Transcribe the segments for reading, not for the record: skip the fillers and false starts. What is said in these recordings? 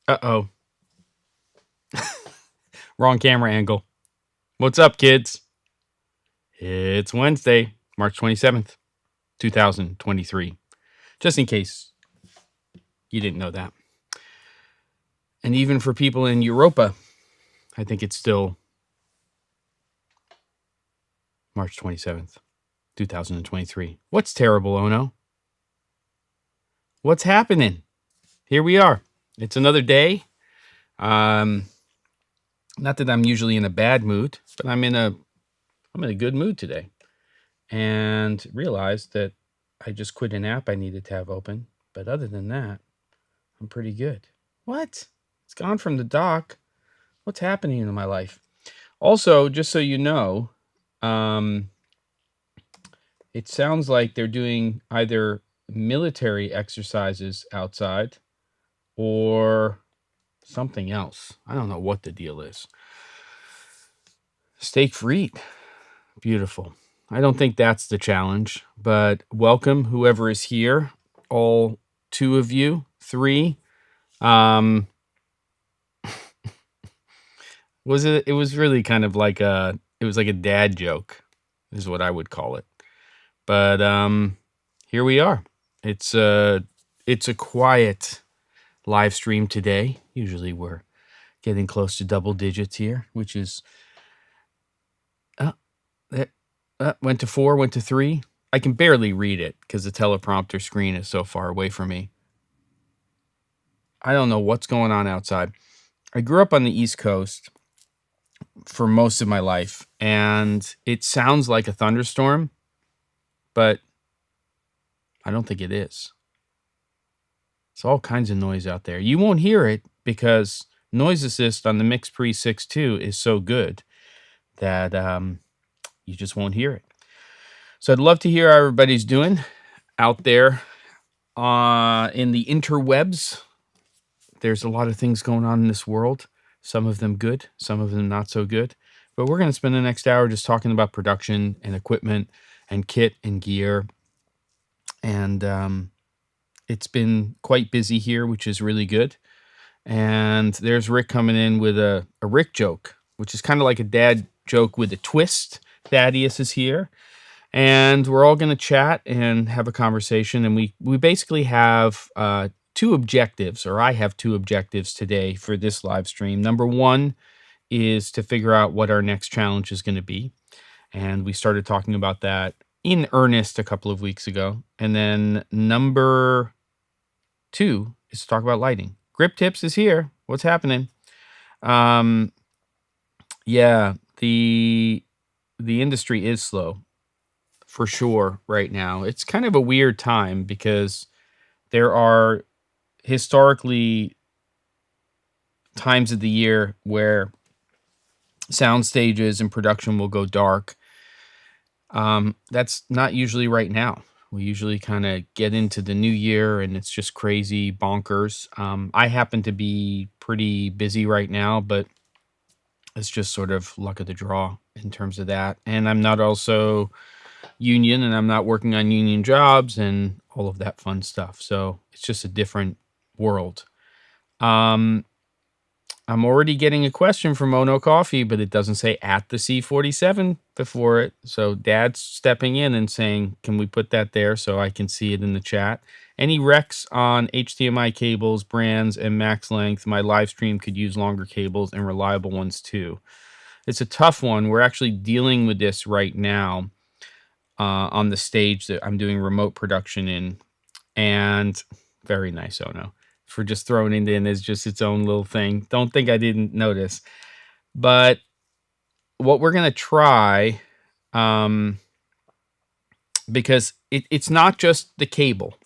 Uh-oh. Wrong camera angle. What's up, kids? It's Wednesday, March 27th, 2023. Just in case you didn't know that. And even for people in Europa, I think it's still March 27th, 2023. What's terrible, Ono? What's happening? Here we are. It's another day. Not that I'm usually in a bad mood, but I'm in a good mood today. And realized that I just quit an app I needed to have open. But other than that, I'm pretty good. What? It's gone from the dock. What's happening in my life? Also, just so you know, it sounds like they're doing either military exercises outside or something else. I don't know what the deal is. Steak frites. Beautiful. I don't think that's the challenge, but welcome whoever is here. All two of you, three. It was really kind of like it was like a dad joke is what I would call it. But here we are. It's a quiet live stream today. Usually we're getting close to double digits here, which is went to 4, went to 3. I can barely read it because the teleprompter screen is so far away from me. I don't know what's going on outside. I grew up on the East Coast for most of my life, and it sounds like a thunderstorm, but I don't think it is. There's all kinds of noise out there. You won't hear it because noise assist on the MixPre 6.2 is so good that you just won't hear it. So I'd love to hear how everybody's doing out there in the interwebs. There's a lot of things going on in this world. Some of them good, some of them not so good. But we're going to spend the next hour just talking about production and equipment and kit and gear. And it's been quite busy here, which is really good. And there's Rick coming in with a Rick joke, which is kind of like a dad joke with a twist. Thaddeus is here. And we're all going to chat and have a conversation. And we basically have two objectives, or I have two objectives today for this live stream. Number one is to figure out what our next challenge is going to be. And we started talking about that in earnest a couple of weeks ago. And then number two is to talk about lighting. Grip Tips is here. What's happening? Yeah, the industry is slow for sure right now. It's kind of a weird time because there are historically times of the year where sound stages and production will go dark. That's not usually right now. We usually kind of get into the new year and it's just crazy bonkers. I happen to be pretty busy right now, but it's just sort of luck of the draw in terms of that. And I'm not also union and I'm not working on union jobs and all of that fun stuff. So it's just a different world. I'm already getting a question from Ono Coffee, but it doesn't say at the C47 before it. So Dad's stepping in and saying, can we put that there so I can see it in the chat? Any recs on HDMI cables, brands, and max length? My live stream could use longer cables and reliable ones too. It's a tough one. We're actually dealing with this right now on the stage that I'm doing remote production in. And very nice, Ono. For just throwing it in as just its own little thing. Don't think I didn't notice. But what we're going to try, because it's not just the cable,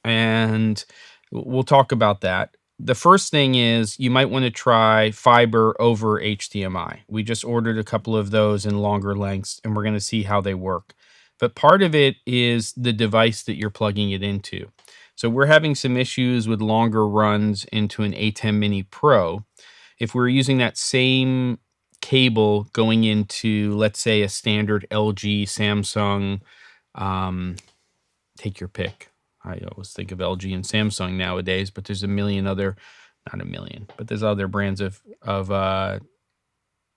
and we'll talk about that. The first thing is you might want to try fiber over HDMI. We just ordered a couple of those in longer lengths, and we're going to see how they work. But part of it is the device that you're plugging it into. So we're having some issues with longer runs into an A10 Mini Pro. If we're using that same cable going into, let's say, a standard LG, Samsung, take your pick. I always think of LG and Samsung nowadays, but there's a million other not a million, but there's other brands of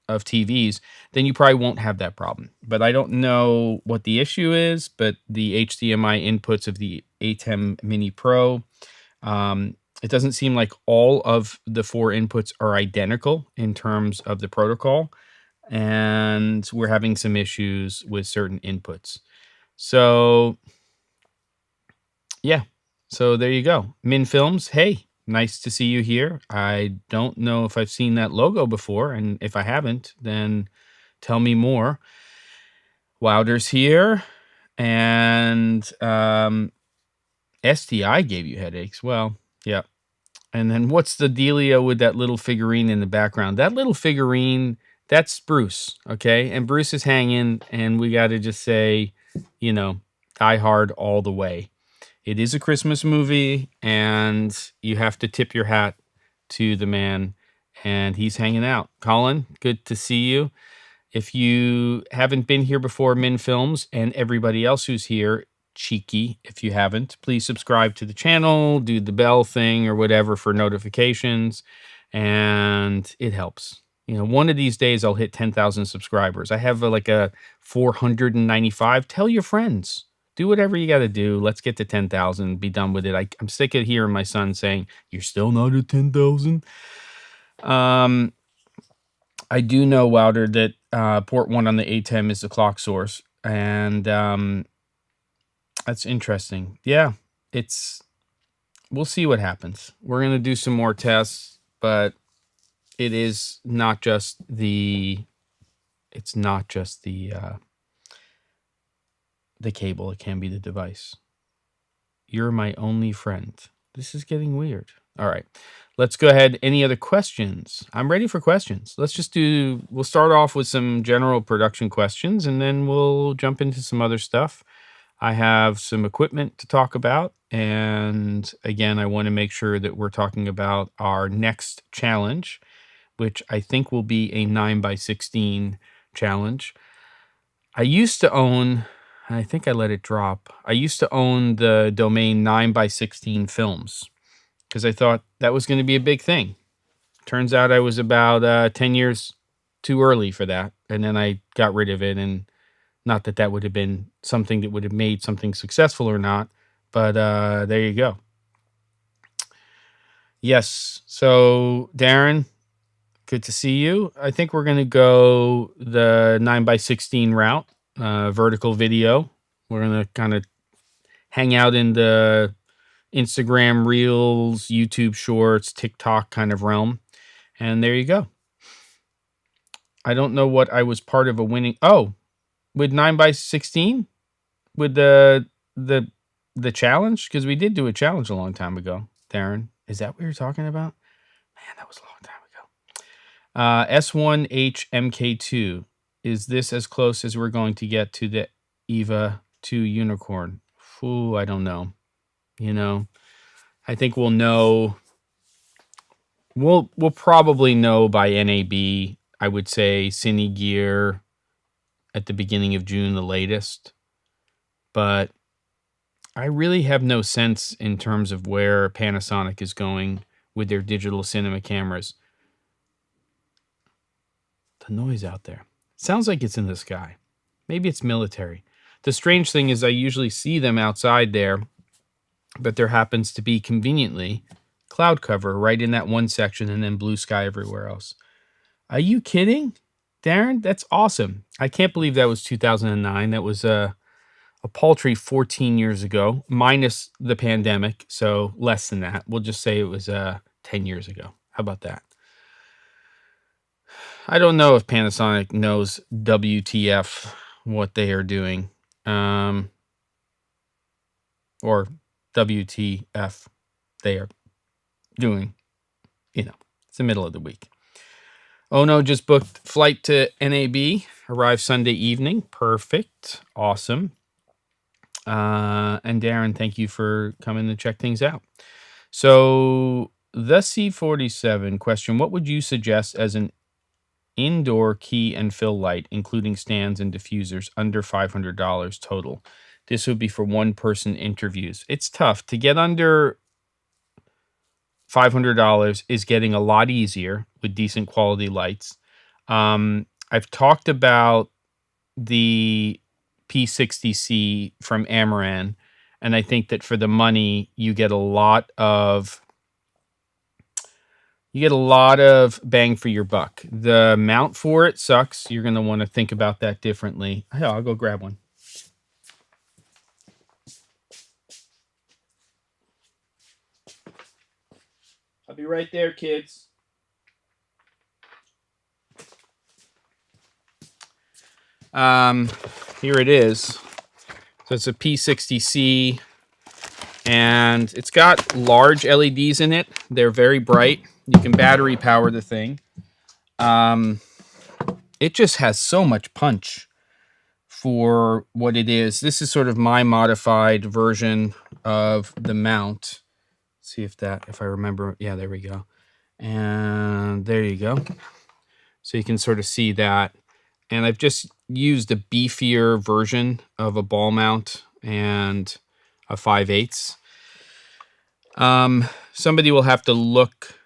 TVs, then you probably won't have that problem. But I don't know what the issue is, but the HDMI inputs of the ATEM Mini Pro, it doesn't seem like all of the 4 inputs are identical in terms of the protocol, and we're having some issues with certain inputs. So, yeah. So there you go. Min Films, hey, nice to see you here. I don't know if I've seen that logo before, and if I haven't, then tell me more. Wilder's here, and STI gave you headaches. Well, yeah. And then what's the dealio with that little figurine in the background? That little figurine, that's Bruce, okay? And Bruce is hanging, and we got to just say, Die Hard all the way. It is a Christmas movie, and you have to tip your hat to the man, and he's hanging out. Colin, good to see you. If you haven't been here before, Min Films, and everybody else who's here, cheeky, if you haven't, please subscribe to the channel, do the bell thing or whatever for notifications, and it helps. One of these days I'll hit 10,000 subscribers. I have like a 495. Tell your friends. Do whatever you got to do. Let's get to 10,000. Be done with it. I'm sick of hearing my son saying, "You're still not at 10,000." I do know, Wilder, that port 1 on the ATEM is the clock source, and that's interesting. Yeah, we'll see what happens. We're going to do some more tests, but it is not just the cable. It can be the device. You're my only friend. This is getting weird. All right, let's go ahead. Any other questions? I'm ready for questions. We'll start off with some general production questions, and then we'll jump into some other stuff. I have some equipment to talk about, and again, I want to make sure that we're talking about our next challenge, which I think will be a 9x16 challenge. I used to own, I think I let it drop. I used to own the domain 9x16 films because I thought that was going to be a big thing. Turns out I was about 10 years too early for that, and then I got rid of it, and not that that would have been something that would have made something successful or not, but there you go. Yes, so Darren, good to see you. I think we're going to go the 9x16 route, vertical video. We're going to kind of hang out in the Instagram Reels, YouTube Shorts, TikTok kind of realm. And there you go. I don't know what I was part of a winning... Oh, with 9x16? With the challenge? Because we did do a challenge a long time ago, Darren. Is that what you're talking about? Man, that was a long time ago. S1H MK2. Is this as close as we're going to get to the EVA 2 unicorn? Ooh, I don't know. I think we'll know. We'll probably know by NAB. I would say Cine Gear at the beginning of June, the latest. But I really have no sense in terms of where Panasonic is going with their digital cinema cameras. The noise out there. Sounds like it's in the sky. Maybe it's military. The strange thing is I usually see them outside there, but there happens to be conveniently cloud cover right in that one section and then blue sky everywhere else. Are you kidding, Darren? That's awesome. I can't believe that was 2009. That was a paltry 14 years ago, minus the pandemic, so less than that. We'll just say it was 10 years ago. How about that? I don't know if Panasonic knows WTF what they are doing. Or WTF they are doing. It's the middle of the week. Oh no, just booked flight to NAB. Arrived Sunday evening. Perfect. Awesome. And Darren, thank you for coming to check things out. So the C47 question, what would you suggest as an indoor key and fill light, including stands and diffusers, under $500 total? This would be for one-person interviews. It's tough to get under $500 is getting a lot easier with decent quality lights. I've talked about the P60C from Amaran, and I think that for the money you get a lot of bang for your buck. The mount for it sucks. You're going to want to think about that differently. Hell, I'll go grab one. I'll be right there, kids. Here it is. So it's a P60C, and it's got large LEDs in it. They're very bright. You can battery power the thing. It just has so much punch for what it is. This is sort of my modified version of the mount. Let's see if I remember. Yeah, there we go. And there you go. So you can sort of see that. And I've just used a beefier version of a ball mount and a 5/8. Somebody will have to look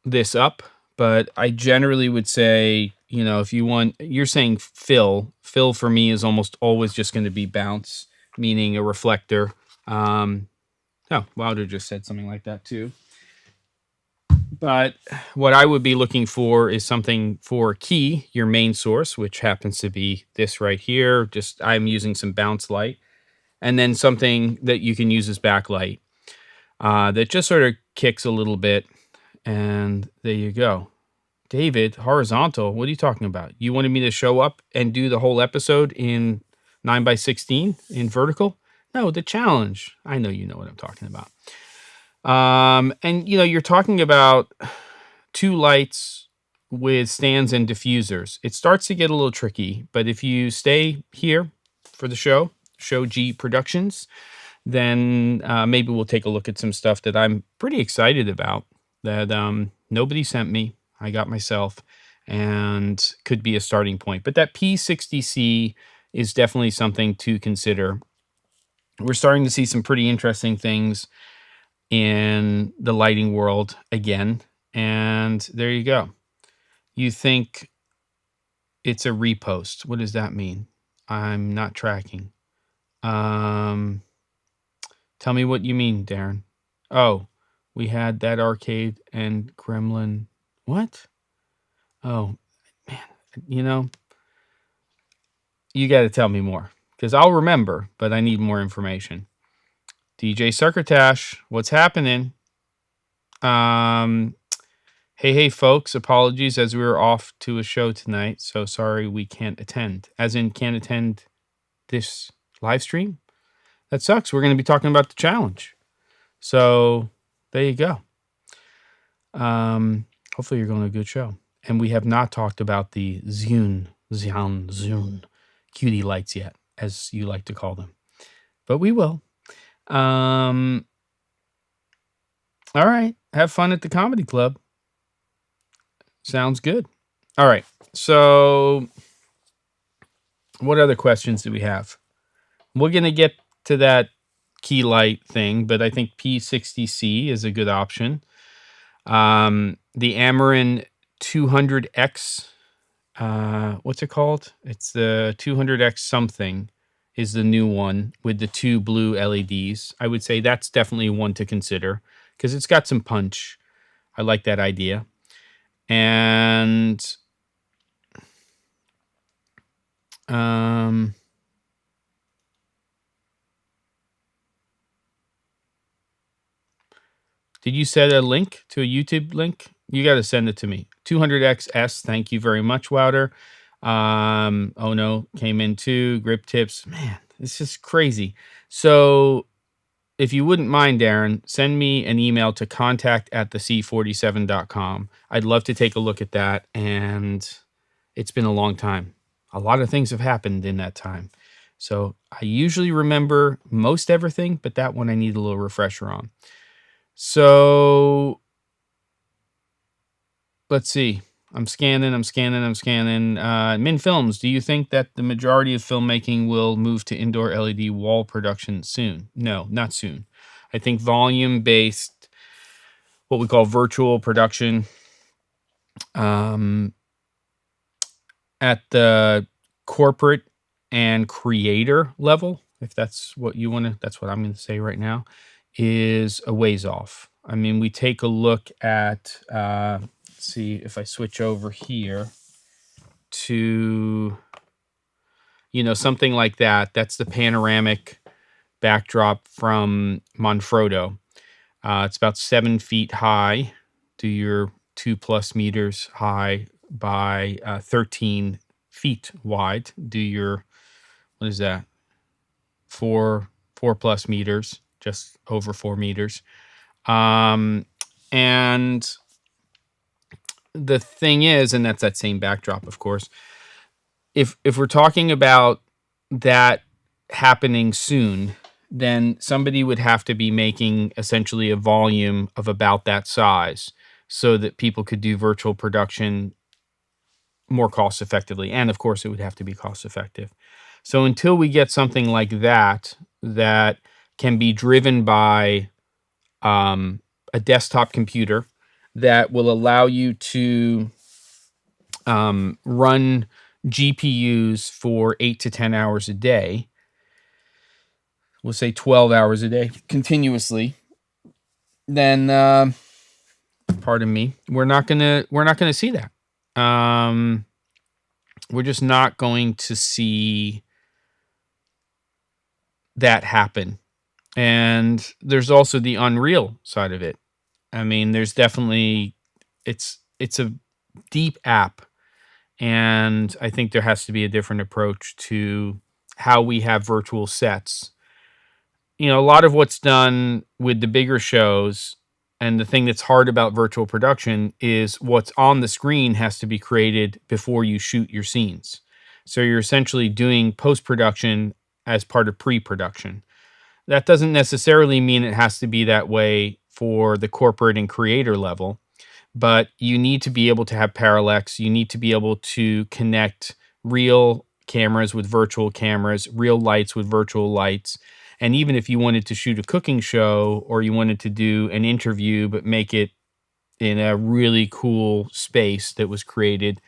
this up, but I generally would say, if you want, you're saying fill for me is almost always just going to be bounce, meaning a reflector. Wilder just said something like that too. But what I would be looking for is something for key, your main source, which happens to be this right here. Just I'm using some bounce light, and then something that you can use as backlight that just sort of kicks a little bit. And there you go. David, horizontal. What are you talking about? You wanted me to show up and do the whole episode in 9x16 in vertical? No, the challenge. I know you know what I'm talking about. And you're talking about 2 lights with stands and diffusers. It starts to get a little tricky, but if you stay here for the show G Productions, then maybe we'll take a look at some stuff that I'm pretty excited about that nobody sent me. I got myself, and could be a starting point. But that P60C is definitely something to consider. We're starting to see some pretty interesting things in the lighting world again. And there you go. You think it's a repost. What does that mean? I'm not tracking. Tell me what you mean, Darren. Oh, we had that arcade and Gremlin. What? Oh, man. You got to tell me more, because I'll remember, but I need more information. DJ Succotash, what's happening? Hey, folks, apologies as we were off to a show tonight, so sorry we can't attend. As in, can't attend this live stream? That sucks. We're going to be talking about the challenge. So, there you go. Hopefully you're going to a good show. And we have not talked about the Zhiyun cutie lights yet, as you like to call them. But we will. All right. Have fun at the comedy club. Sounds good. All right. So what other questions do we have? We're going to get to that key light thing, but I think P60C is a good option. The Amaran 200X, what's it called? It's the 200X something is the new one with the 2 blue LEDs. I would say that's definitely one to consider because it's got some punch. I like that idea. And did you set a link to a YouTube link? You got to send it to me. 200XS. Thank you very much, Wouter. Oh no, came in too. Grip tips. Man, it's just crazy. So if you wouldn't mind, Darren, send me an email to contact@thec47.com. I'd love to take a look at that. And it's been a long time. A lot of things have happened in that time. So I usually remember most everything, but that one I need a little refresher on. So let's see. I'm scanning. Min Films, do you think that the majority of filmmaking will move to indoor LED wall production soon? No, not soon. I think volume-based what we call virtual production at the corporate and creator level, if that's what you want to, that's what I'm going to say right now, is a ways off. I mean, we take a look at, let's see if I switch over here to, something like that. That's the panoramic backdrop from Manfrotto. It's about 7 feet high. Do your 2+ meters high by 13 feet wide. Do your, what is that? 4+ meters, just over 4 meters. And the thing is, and that's that same backdrop, of course, if we're talking about that happening soon, then somebody would have to be making essentially a volume of about that size so that people could do virtual production more cost effectively. And of course, it would have to be cost effective. So until we get something like that can be driven by a desktop computer that will allow you to run GPUs for 8 to 10 hours a day, we'll say 12 hours a day continuously, then pardon me, we're not gonna see that. We're just not going to see that happen. And there's also the Unreal side of it. I mean, there's definitely, it's a deep app, and I think there has to be a different approach to how we have virtual sets. A lot of what's done with the bigger shows, and the thing that's hard about virtual production is what's on the screen has to be created before you shoot your scenes. So you're essentially doing post-production as part of pre-production. That doesn't necessarily mean it has to be that way for the corporate and creator level, but you need to be able to have parallax. You need to be able to connect real cameras with virtual cameras, real lights with virtual lights. And even if you wanted to shoot a cooking show, or you wanted to do an interview but make it in a really cool space that was created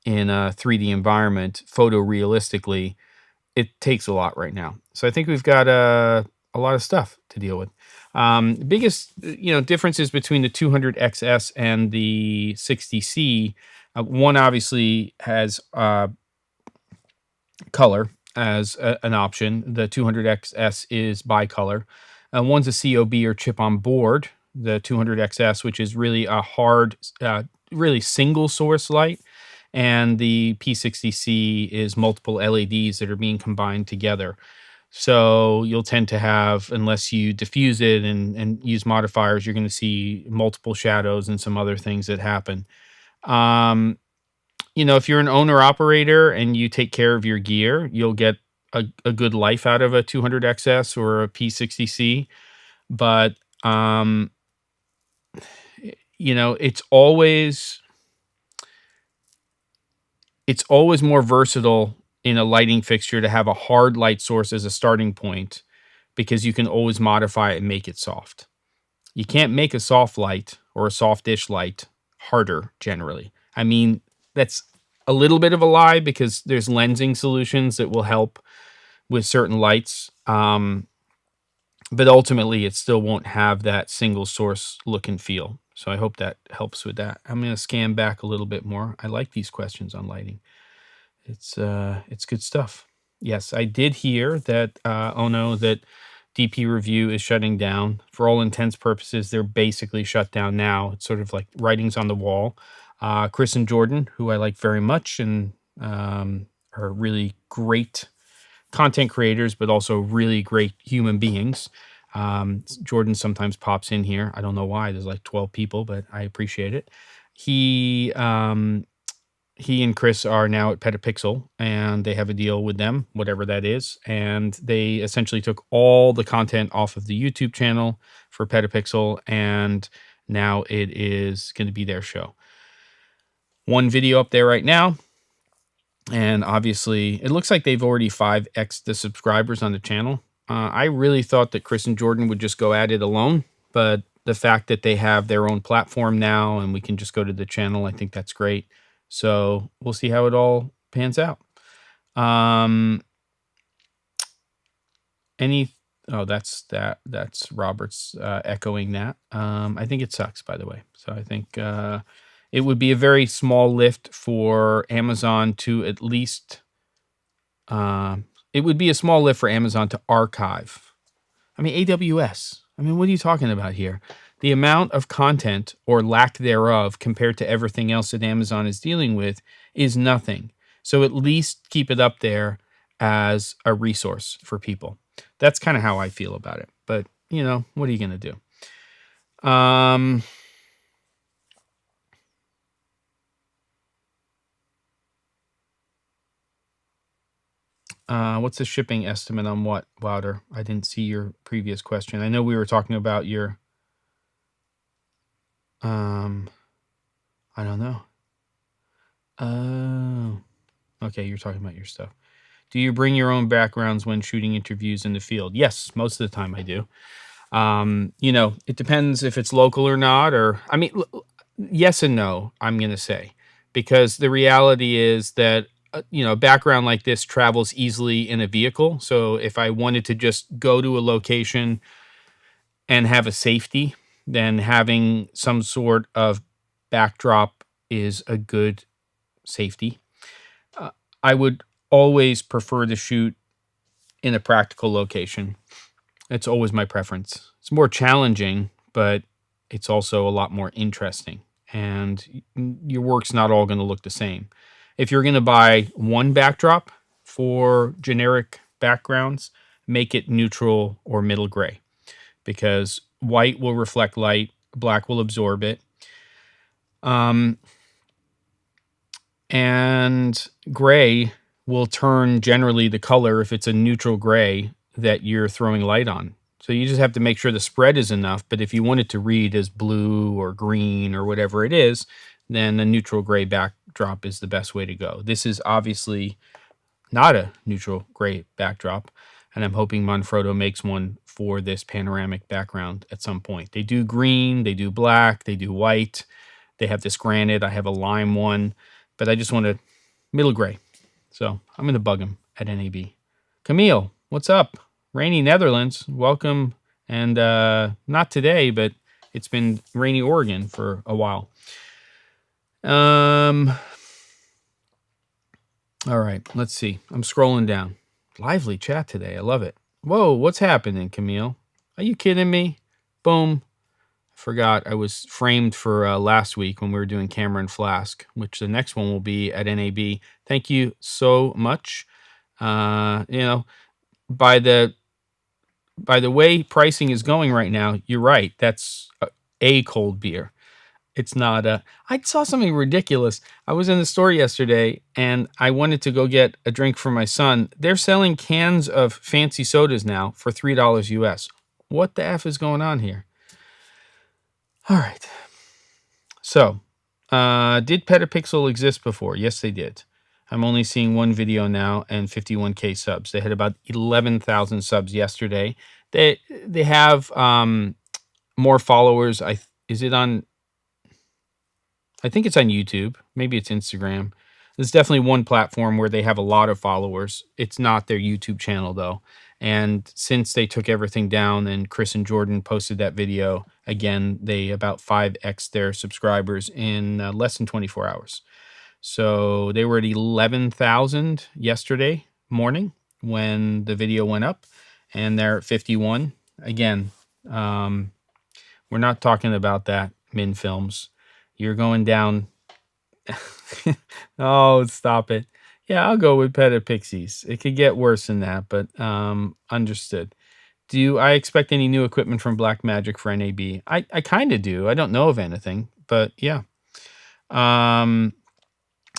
in a 3D environment, photorealistically, it takes a lot right now. So I think we've got a lot of stuff to deal with. Biggest differences between the 200XS and the 60C. One obviously has color as an option. The 200XS is bicolor. One's a COB, or chip on board. The 200XS, which is really a hard, really single source light. And the P60C is multiple LEDs that are being combined together. So you'll tend to have, unless you diffuse it and use modifiers, you're going to see multiple shadows and some other things that happen. If you're an owner operator and you take care of your gear, you'll get a good life out of a 200XS or a P60C. But, it's always more versatile in a lighting fixture to have a hard light source as a starting point, because you can always modify it and make it soft. You can't make a soft light or a soft-ish light harder generally. I mean, that's a little bit of a lie, because there's lensing solutions that will help with certain lights. But ultimately, it still won't have that single source look and feel. So I hope that helps with that. I'm going to scan back a little bit more. I like these questions on lighting. It's good stuff. Yes, I did hear that, that DP Review is shutting down. For all intents purposes, they're basically shut down now. It's sort of like writings on the wall. Chris and Jordan, who I like very much, and are really great content creators, but also really great human beings. Jordan sometimes pops in here. I don't know why. There's like 12 people, but I appreciate it. He and Chris are now at Petapixel, and they have a deal with them, whatever that is. And they essentially took all the content off of the YouTube channel for Petapixel, and now it is going to be their show. One video up there right now. And obviously, it looks like they've already 5x the subscribers on the channel. I really thought that Chris and Jordan would just go at it alone, but the fact that they have their own platform now and we can just go to the channel. I think that's great. So we'll see how it all pans out. That's Robert's echoing that. I think it sucks, by the way. So I think it would be a very small lift for Amazon to at least it would be a small lift for Amazon to archive. I mean, AWS. I mean, what are you talking about here? The amount of content or lack thereof compared to everything else that Amazon is dealing with is nothing. So at least keep it up there as a resource for people. That's kind of how I feel about it. But, you know, what are you going to do? What's the shipping estimate on what, Wilder? I didn't see your previous question. I know we were talking about your, I don't know. Oh, okay. You're talking about your stuff. Do you bring your own backgrounds when shooting interviews in the field? Yes, most of the time I do. You know, it depends if it's local or not, or, I mean, yes and no, I'm going to say, because the reality is that, you know, a background like this travels easily in a vehicle. So if I wanted to just go to a location and have a safety, then having some sort of backdrop is a good safety. I would always prefer to shoot in a practical location. It's always my preference. It's more challenging, but it's also a lot more interesting. And your work's not all going to look the same. If you're going to buy one backdrop for generic backgrounds, make it neutral or middle gray, because white will reflect light, black will absorb it. And gray will turn generally the color if it's a neutral gray that you're throwing light on. So you just have to make sure the spread is enough. But if you want it to read as blue or green or whatever it is, then a neutral gray backdrop is the best way to go. This is obviously not a neutral gray backdrop, and I'm hoping Manfrotto makes one for this panoramic background at some point. They do green, they do black, they do white. They have this granite. I have a lime one, but I just want a middle gray. So I'm going to bug him at NAB. Camille, what's up? Rainy Netherlands, welcome. And not today, but it's been rainy Oregon for a while. All right, let's see. I'm scrolling down. Lively chat today. I love it. Whoa, what's happening, Camille? Are you kidding me? Boom. Forgot I was framed for last week when we were doing Cameron Flask, which the next one will be at NAB. Thank you so much. You know, by the way pricing is going right now, you're right. That's a cold beer. It's not a... I saw something ridiculous. I was in the store yesterday and I wanted to go get a drink for my son. They're selling cans of fancy sodas now for $3 US. What the F is going on here? All right. So, did Petapixel exist before? Yes, they did. I'm only seeing one video now and 51K subs. They had about 11,000 subs yesterday. They have more followers. Is it on... I think it's on YouTube. Maybe it's Instagram. There's definitely one platform where they have a lot of followers. It's not their YouTube channel, though. And since they took everything down and Chris and Jordan posted that video, again, they about 5x their subscribers in less than 24 hours. So they were at 11,000 yesterday morning when the video went up, and they're at 51. Again, we're not talking about that, Min Films. You're going down. Oh, stop it. Yeah, I'll go with Petapixies. It could get worse than that, but understood. Do I expect any new equipment from Blackmagic for NAB? I kind of do. I don't know of anything, but yeah. The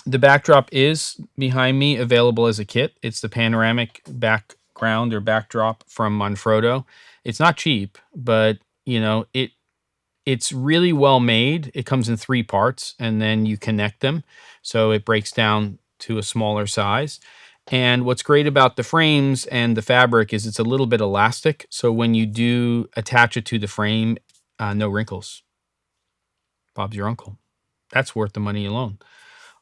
backdrop is behind me, available as a kit. It's the panoramic background or backdrop from Manfrotto. It's not cheap, but you know, it's really well made. It comes in 3 parts and then you connect them. So it breaks down to a smaller size. And what's great about the frames and the fabric is it's a little bit elastic. So when you do attach it to the frame, no wrinkles. Bob's your uncle. That's worth the money alone.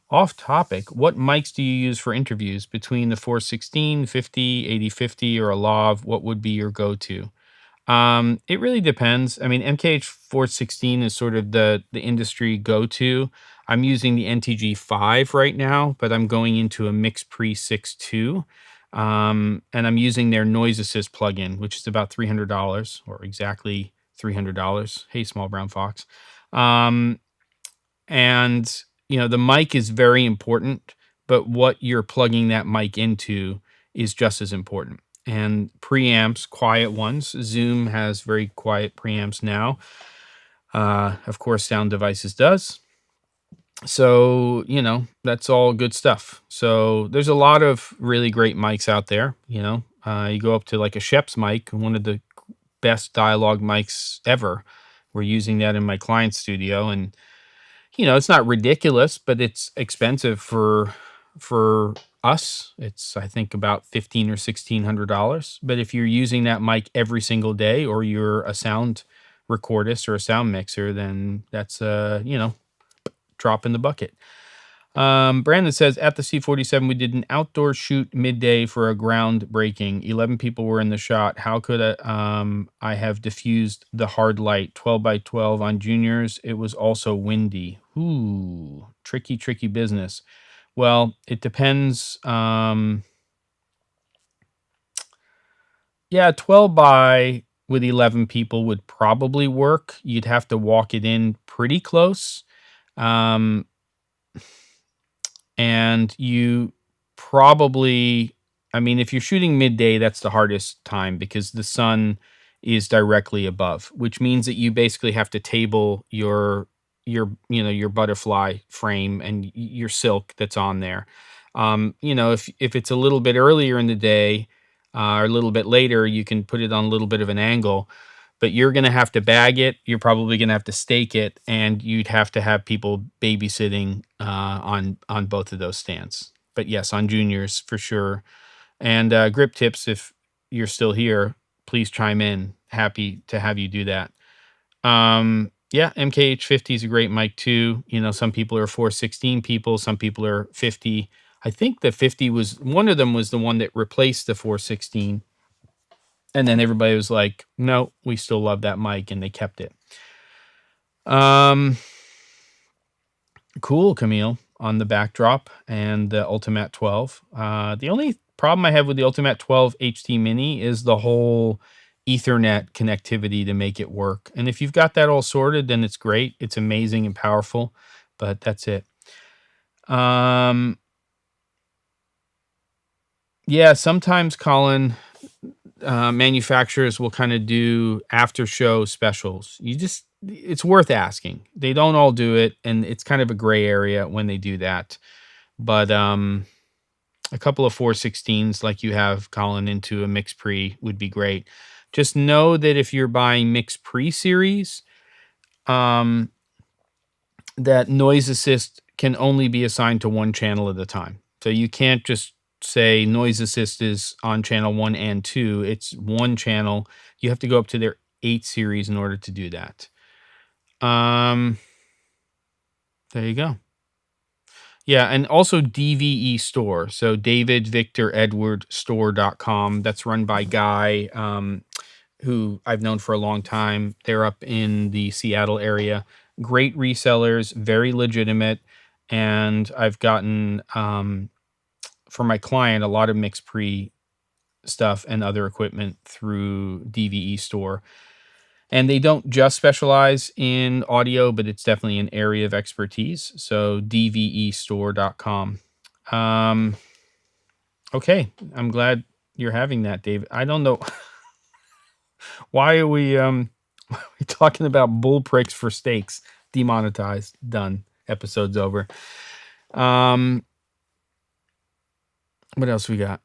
Off topic, what mics do you use for interviews? Between the 416, 50, 8050, or a lav, what would be your go-to? It really depends. I mean, MKH 416 is sort of the industry go-to. I'm using the NTG5 right now, but I'm going into a Mix Pre 6.2. And I'm using their noise assist plugin, which is about $300 or exactly $300. Hey, small brown fox. And the mic is very important, but what you're plugging that mic into is just as important. And preamps, quiet ones. Zoom has very quiet preamps now. Of course, Sound Devices does. So, that's all good stuff. So there's a lot of really great mics out there. You go up to like a Shep's mic, one of the best dialogue mics ever. We're using that in my client's studio, and it's not ridiculous, but it's expensive for us. It's, I think, about $1,500 or $1,600. But if you're using that mic every single day, or you're a sound recordist or a sound mixer, then that's drop in the bucket. Brandon says, at the C47, we did an outdoor shoot midday for a groundbreaking. 11 people were in the shot. How could I have diffused the hard light? 12 by 12 on juniors. It was also windy. Ooh, tricky business. Well, it depends. Yeah, 12 by with 11 people would probably work. You'd have to walk it in pretty close. And you probably, if you're shooting midday, that's the hardest time because the sun is directly above, which means that you basically have to table your butterfly frame and your silk that's on there. If it's a little bit earlier in the day or a little bit later, you can put it on a little bit of an angle. But you're going to have to bag it. You're probably going to have to stake it, and you'd have to have people babysitting on both of those stands. But yes, on juniors for sure. And grip tips, if you're still here, please chime in. Happy to have you do that. Yeah, MKH 50 is a great mic too. Some people are 416 people, some people are 50. I think the 50 was one of them was the one that replaced the 416. And then everybody was like, no, we still love that mic, and they kept it. Cool, Camille, on the backdrop and the Ultimat 12. The only problem I have with the Ultimat 12 HT Mini is the whole Ethernet connectivity to make it work. And if you've got that all sorted, then it's great. It's amazing and powerful, but that's it. Yeah, sometimes, Colin, manufacturers will kind of do after show specials. It's worth asking. They don't all do it, and it's kind of a gray area when they do that. But a couple of 416s like you have, Colin, into a Mix Pre would be great. Just know that if you're buying Mix Pre series, that noise assist can only be assigned to one channel at a time. So you can't just say noise assist is on channel 1 and 2. It's one channel. You have to go up to their 8 series in order to do that. There you go. Yeah, and also DVE Store. So David Victor Edward Store.com. That's run by Guy, who I've known for a long time. They're up in the Seattle area. Great resellers, very legitimate. And I've gotten, for my client, a lot of Mix Pre stuff and other equipment through DVE Store. And they don't just specialize in audio, but it's definitely an area of expertise. So dvestore.com. Okay, I'm glad you're having that, David. I don't know why are we talking about bull pricks for steaks. Demonetized. Done. Episode's over. What else we got?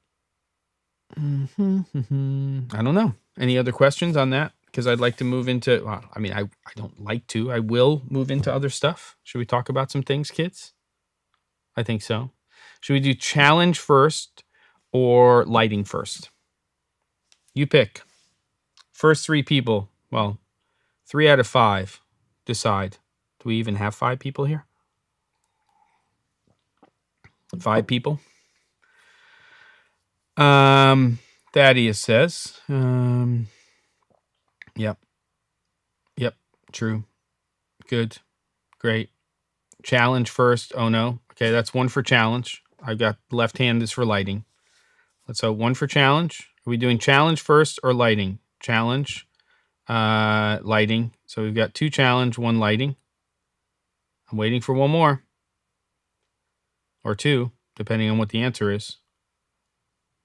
I don't know. Any other questions on that? Because I'd like to move into, I don't like to. I will move into other stuff. Should we talk about some things, kids? I think so. Should we do challenge first or lighting first? You pick. First 3 people. Well, 3 out of 5. Decide. Do we even have 5 people here? 5 people. Thaddeus says, yep. Yep. True. Good. Great. Challenge first. Oh no. Okay, that's 1 for challenge. I've got left hand is for lighting. So 1 for challenge. Are we doing challenge first or lighting? Challenge, lighting. So we've got 2 challenge, 1 lighting. I'm waiting for 1 more. Or 2, depending on what the answer is.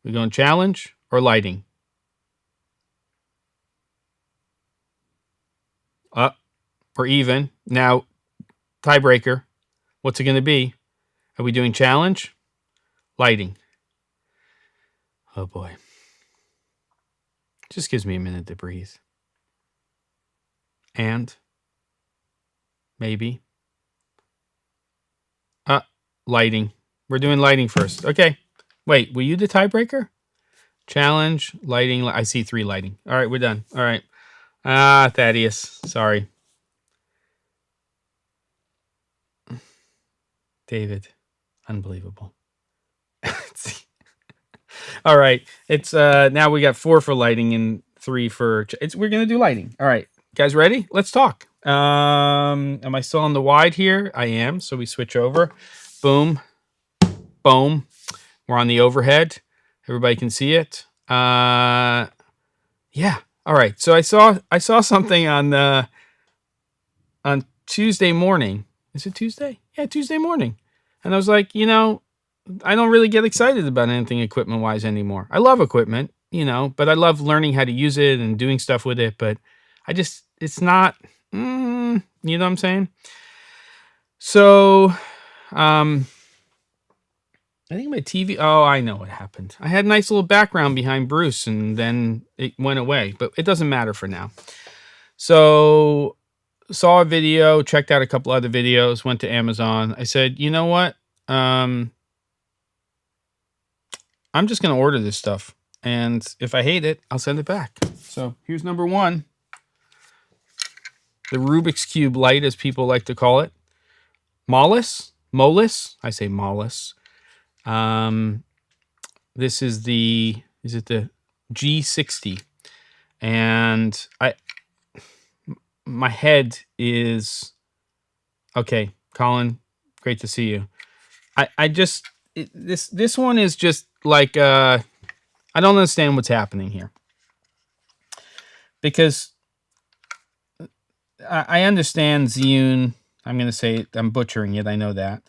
We going challenge or lighting? We're even. Now, tiebreaker. What's it going to be? Are we doing challenge? Lighting. Oh boy. Just gives me a minute to breathe. And maybe. Lighting. We're doing lighting first. Okay. Wait, were you the tiebreaker? Challenge, lighting. I see 3 lighting. All right, we're done. All right. Thaddeus. Sorry. David. Unbelievable. All right. It's now we got 4 for lighting and 3 for we're gonna do lighting. All right. Guys ready? Let's talk. Am I still on the wide here? I am, so we switch over. Boom. Boom. We're on the overhead. Everybody can see it. Yeah. All right. So I saw something on Tuesday morning. Is it Tuesday? Yeah, Tuesday morning. And I was like, I don't really get excited about anything equipment-wise anymore. I love equipment, but I love learning how to use it and doing stuff with it. But it's not, you know what I'm saying? So, I think my TV, I know what happened. I had a nice little background behind Bruce and then it went away, but it doesn't matter for now. So, saw a video, checked out a couple other videos, went to Amazon. I said, you know what? I'm just going to order this stuff. And if I hate it, I'll send it back. So here's number 1. The Rubik's Cube Light, as people like to call it. Molus? I say Molus. This is is it the G60? And my head is, okay, Colin, great to see you. This one is just like, I don't understand what's happening here. Because I understand Zhiyun, I'm going to say it, I'm butchering it, I know that,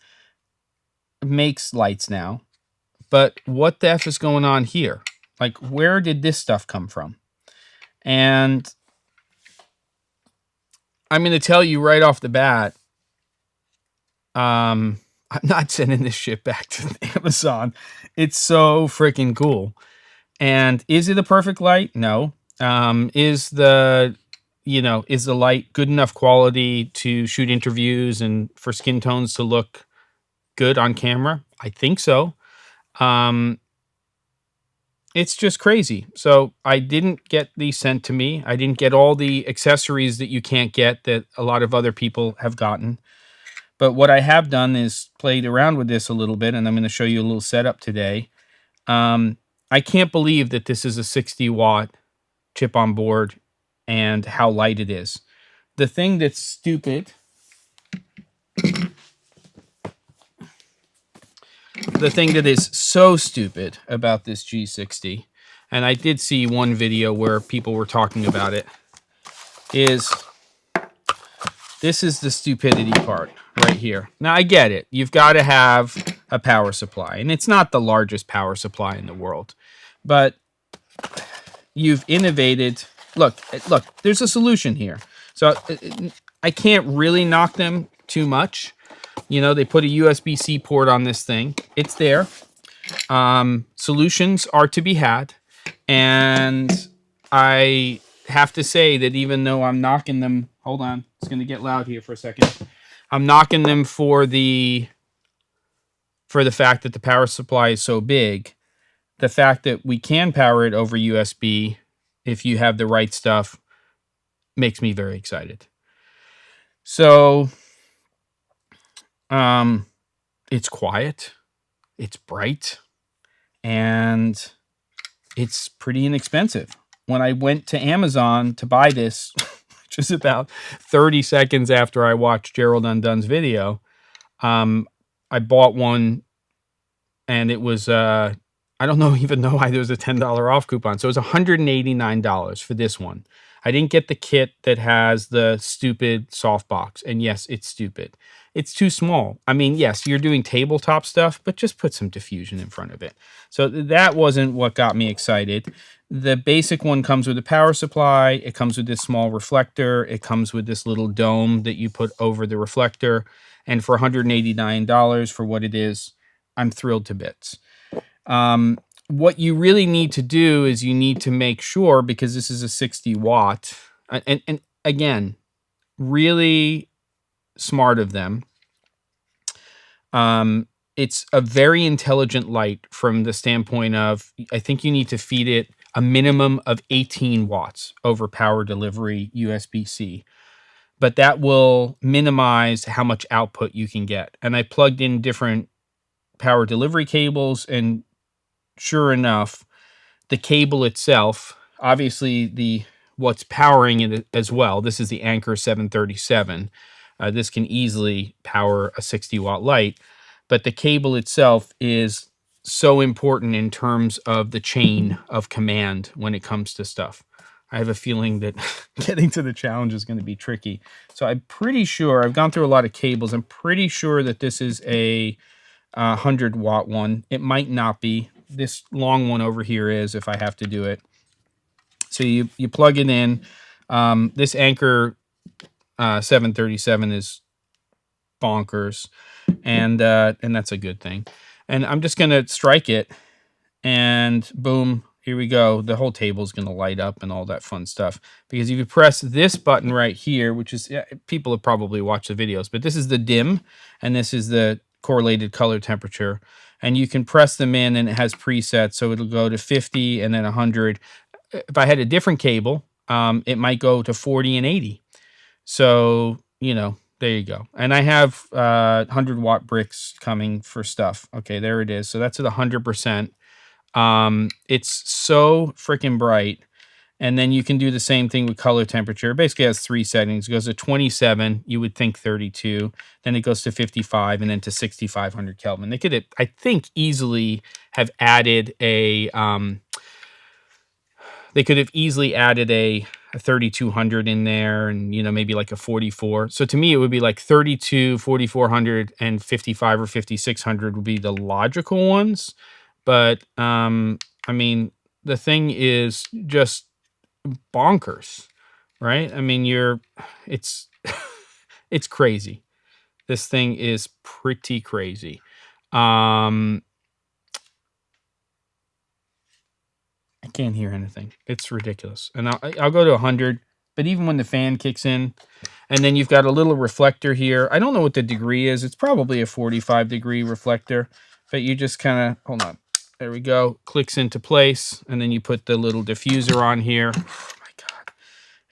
makes lights now. But what the F is going on here? Like, where did this stuff come from? And I'm going to tell you right off the bat, I'm not sending this shit back to Amazon. It's so freaking cool. And is it a perfect light? No. Is the light good enough quality to shoot interviews and for skin tones to look good on camera? I think so. It's just crazy. So I didn't get these sent to me. I didn't get all the accessories that you can't get that a lot of other people have gotten. But what I have done is played around with this a little bit, and I'm going to show you a little setup today. I can't believe that this is a 60-watt chip on board and how light it is. The thing that's stupid... The thing that is so stupid about this G60, and I did see one video where people were talking about it, is this is the stupidity part right here. Now, I get it. You've got to have a power supply, and it's not the largest power supply in the world, but you've innovated. Look, there's a solution here. So I can't really knock them too much. They put a USB-C port on this thing. It's there. Solutions are to be had. And I have to say that even though I'm knocking them... Hold on. It's going to get loud here for a second. I'm knocking them for the fact that the power supply is so big. The fact that we can power it over USB if you have the right stuff makes me very excited. So, it's quiet, it's bright, and it's pretty inexpensive. When I went to Amazon to buy this, which is about 30 seconds after I watched Gerald Undun's video, I bought one, and it was, I don't even know why there was a $10 off coupon. So it was $189 for this one. I didn't get the kit that has the stupid softbox. And yes, it's stupid. It's too small. I mean, yes, you're doing tabletop stuff, but just put some diffusion in front of it. So that wasn't what got me excited. The basic one comes with a power supply. It comes with this small reflector. It comes with this little dome that you put over the reflector. And for $189 for what it is, I'm thrilled to bits. What you really need to do is you need to make sure, because this is a 60 watt, and again, really smart of them. It's a very intelligent light from the standpoint of, I think you need to feed it a minimum of 18 watts over power delivery USB-C. But that will minimize how much output you can get. And I plugged in different power delivery cables, and sure enough, the cable itself, obviously what's powering it as well, this is the Anker 737. This can easily power a 60 watt light, but the cable itself is so important in terms of the chain of command when it comes to stuff. I have a feeling that getting to the challenge is going to be tricky. So I'm pretty sure, I've gone through a lot of cables, I'm pretty sure that this is a 100 watt one. It might not be. This long one over here is, if I have to do it. So you plug it in. This Anker 737 is bonkers, and that's a good thing. And I'm just gonna strike it, and boom, here we go. The whole table is gonna light up and all that fun stuff. Because if you press this button right here, which is, people have probably watched the videos, but this is the dim, and this is the correlated color temperature, and you can press them in, and it has presets, so it'll go to 50 and then 100. If I had a different cable, it might go to 40 and 80. So, there you go. And I have 100 watt bricks coming for stuff. Okay, there it is. So that's at 100%. It's so freaking bright. And then you can do the same thing with color temperature. It basically has 3 settings. It goes to 27, you would think 32. Then it goes to 55, and then to 6,500 Kelvin. They could, I think, easily have added a, they could have easily added a 3200 in there, and, maybe like a 44. So to me, it would be like 32, 4400, and 55 or 5600 would be the logical ones. But, I mean, the thing is just bonkers, right? I mean, it's it's crazy. This thing is pretty crazy. I can't hear anything. It's ridiculous. And I'll go to 100, but even when the fan kicks in, and then you've got a little reflector here. I don't know what the degree is. It's probably a 45-degree reflector, but you just kind of, hold on. There we go. Clicks into place, and then you put the little diffuser on here. Oh my God,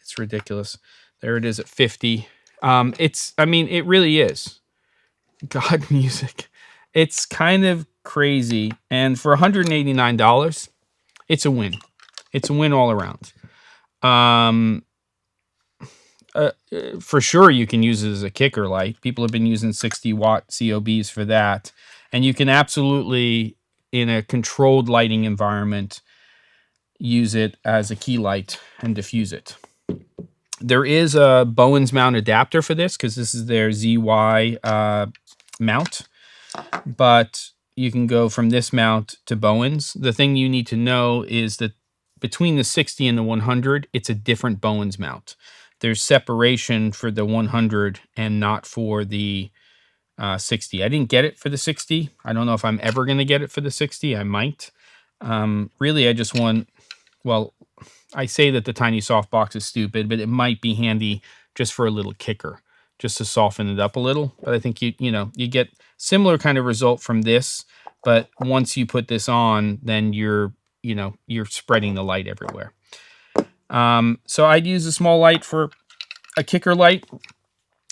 it's ridiculous. There it is at 50. I mean, it really is God music. It's kind of crazy, and for $189, it's a win. It's a win all around. For sure, you can use it as a kicker light. People have been using 60 watt COBs for that, and you can absolutely, in a controlled lighting environment, use it as a key light and diffuse it. There is a Bowens mount adapter for this, because this is their ZY mount, but you can go from this mount to Bowens. The thing you need to know is that between the 60 and the 100, it's a different Bowens mount. There's separation for the 100 and not for the 60. I didn't get it for the 60. I don't know if I'm ever going to get it for the 60. I might. Really, I just want, well, I say that the tiny softbox is stupid, but it might be handy just for a little kicker, just to soften it up a little. But I think you get similar kind of result from this, but once you put this on, then you're spreading the light everywhere. So I'd use a small light for a kicker light.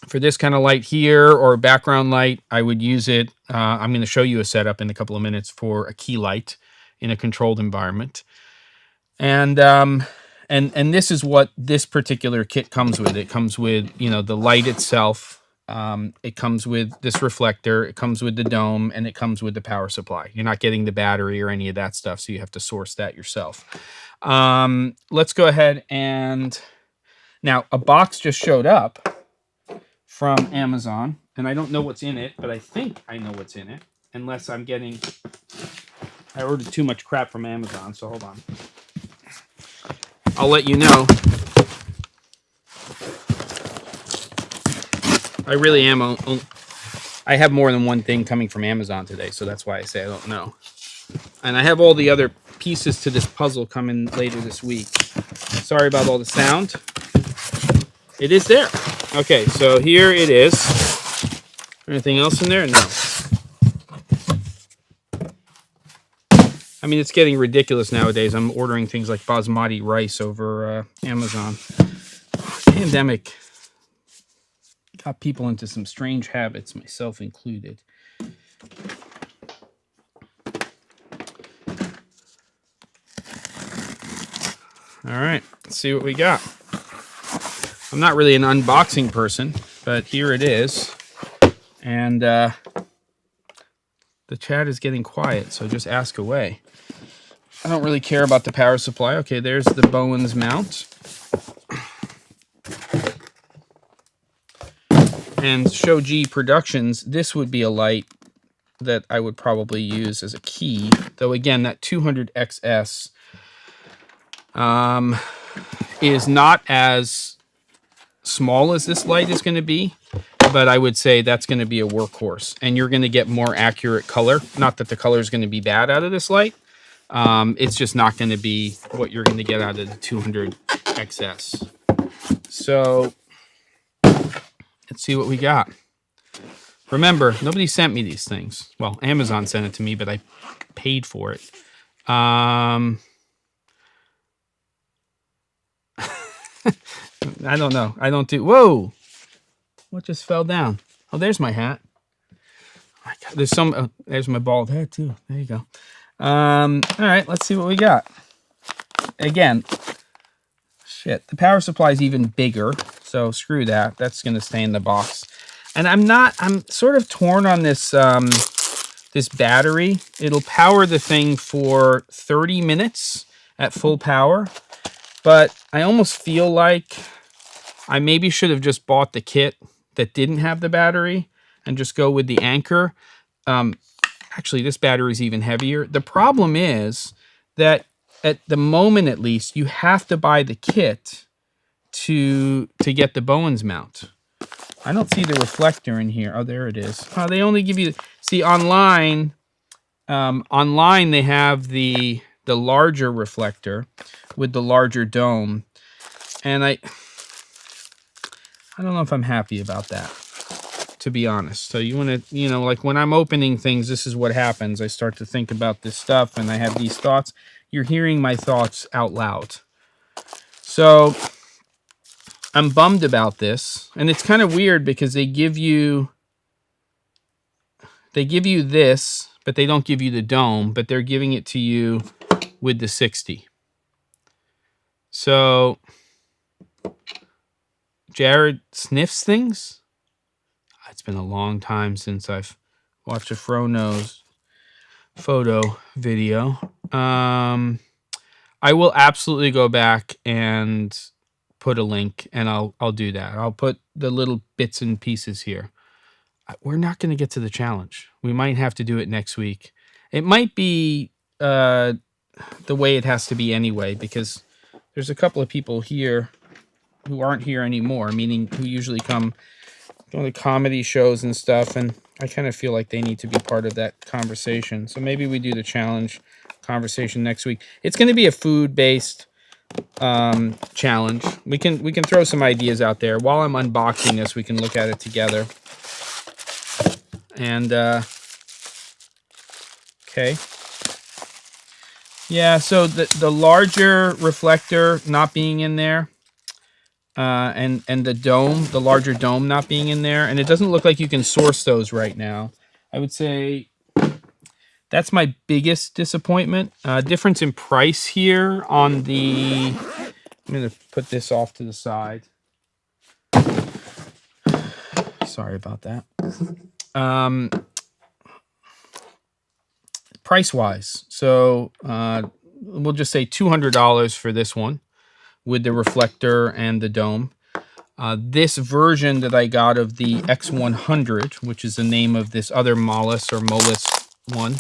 For this kind of light here, or background light, I would use it. I'm going to show you a setup in a couple of minutes for a key light in a controlled environment. And this is what this particular kit comes with. It comes with, you know, the light itself. It comes with this reflector. It comes with the dome, and it comes with the power supply. You're not getting the battery or any of that stuff, so you have to source that yourself. Let's go ahead and now a box just showed up from Amazon, and I don't know what's in it, but I think I know what's in it, unless I ordered too much crap from Amazon, so hold on. I'll let you know. I really am. I have more than one thing coming from Amazon today, so that's why I say I don't know. And I have all the other pieces to this puzzle coming later this week. Sorry about all the sound. It is there. Okay, so here it is. Anything else in there? No. I mean, it's getting ridiculous nowadays. I'm ordering things like basmati rice over Amazon. Pandemic got people into some strange habits, myself included. All right, let's see what we got. I'm not really an unboxing person, but here it is. And the chat is getting quiet, so just ask away. I don't really care about the power supply. Okay, there's the Bowens mount. And Shoji Productions, this would be a light that I would probably use as a key. Though again, that 200XS is not as small as this light is going to be, but I would say that's going to be a workhorse, and you're going to get more accurate color. Not that the color is going to be bad out of this light. It's just not going to be what you're going to get out of the 200XS. So let's see what we got. Remember, nobody sent me these things. Well, Amazon sent it to me, but I paid for it. I don't know. I don't do... Whoa! What just fell down? Oh, there's my hat. Oh my God, there's some... Oh, there's my bald head, too. There you go. All right, let's see what we got. Again, shit, the power supply is even bigger, so screw that. That's going to stay in the box. And I'm sort of torn on this, this battery. It'll power the thing for 30 minutes at full power, but I almost feel like I maybe should have just bought the kit that didn't have the battery and just go with the Anker. Actually, this battery is even heavier. The problem is that at the moment, at least, you have to buy the kit to get the Bowens mount. I don't see the reflector in here. Oh, there it is. Oh, they only give you... See, online they have the larger reflector with the larger dome. And I don't know if I'm happy about that, to be honest. So you want to, you know, like when I'm opening things, this is what happens. I start to think about this stuff and I have these thoughts. You're hearing my thoughts out loud. So I'm bummed about this. And it's kind of weird because they give you this, but they don't give you the dome, but they're giving it to you with the 60. So Jared sniffs things. It's been a long time since I've watched a Fro Knows photo video. I will absolutely go back and put a link, and I'll do that. I'll put the little bits and pieces here. We're not going to get to the challenge. We might have to do it next week. It might be the way it has to be anyway, because there's a couple of people here who aren't here anymore, meaning who usually come to the comedy shows and stuff, and I kind of feel like they need to be part of that conversation. So maybe we do the challenge conversation next week. It's going to be a food-based challenge. We can throw some ideas out there. While I'm unboxing this, we can look at it together. And okay. Yeah, so the larger reflector not being in there, and the dome, the larger dome not being in there, and it doesn't look like you can source those right now. I would say that's my biggest disappointment. Difference in price here on the. I'm gonna put this off to the side. Sorry about that. Price wise, so we'll just say $200 for this one with the reflector and the dome. This version that I got of the X100, which is the name of this other Molus or Molus one,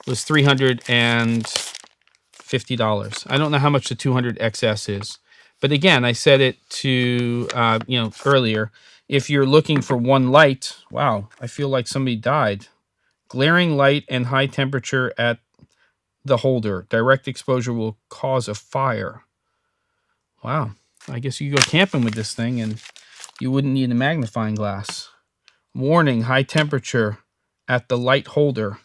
was $350. I don't know how much the 200 XS is, but again, I said it to earlier. If you're looking for one light, wow, I feel like somebody died. Glaring light and high temperature at the holder. Direct exposure will cause a fire. Wow. I guess you could go camping with this thing and you wouldn't need a magnifying glass. Warning, high temperature at the light holder.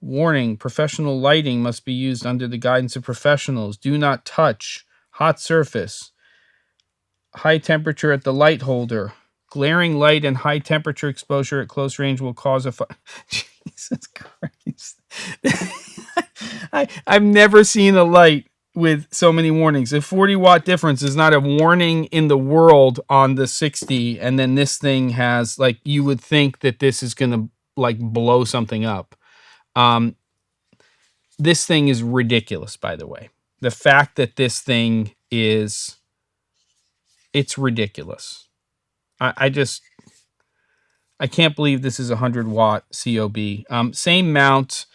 Warning, professional lighting must be used under the guidance of professionals. Do not touch. Hot surface. High temperature at the light holder. Glaring light and high temperature exposure at close range will cause a fire. Jesus Christ. I've never seen a light with so many warnings. A 40-watt difference is not a warning in the world on the 60, and then this thing has, like, you would think that this is going to, like, blow something up. This thing is ridiculous, by the way. The fact that this thing is, it's ridiculous. I can't believe this is a 100-watt COB. Same mount.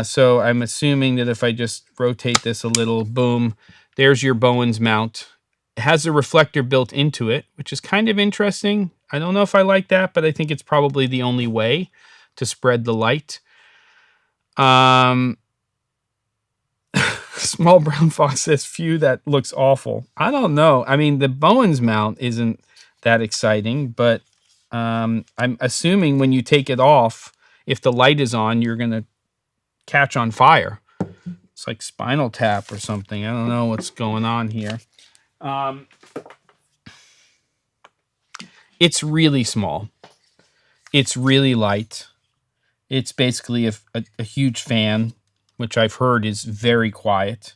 So I'm assuming that if I just rotate this a little, boom, there's your Bowens mount. It has a reflector built into it, which is kind of interesting. I don't know if I like that, but I think it's probably the only way to spread the light. Small Brown Fox says, phew, that looks awful. I don't know. I mean, the Bowens mount isn't that exciting, but I'm assuming when you take it off, if the light is on, you're going to catch on fire. It's like Spinal Tap or something. I don't know what's going on here. It's really small. It's really light. It's basically a huge fan, which I've heard is very quiet.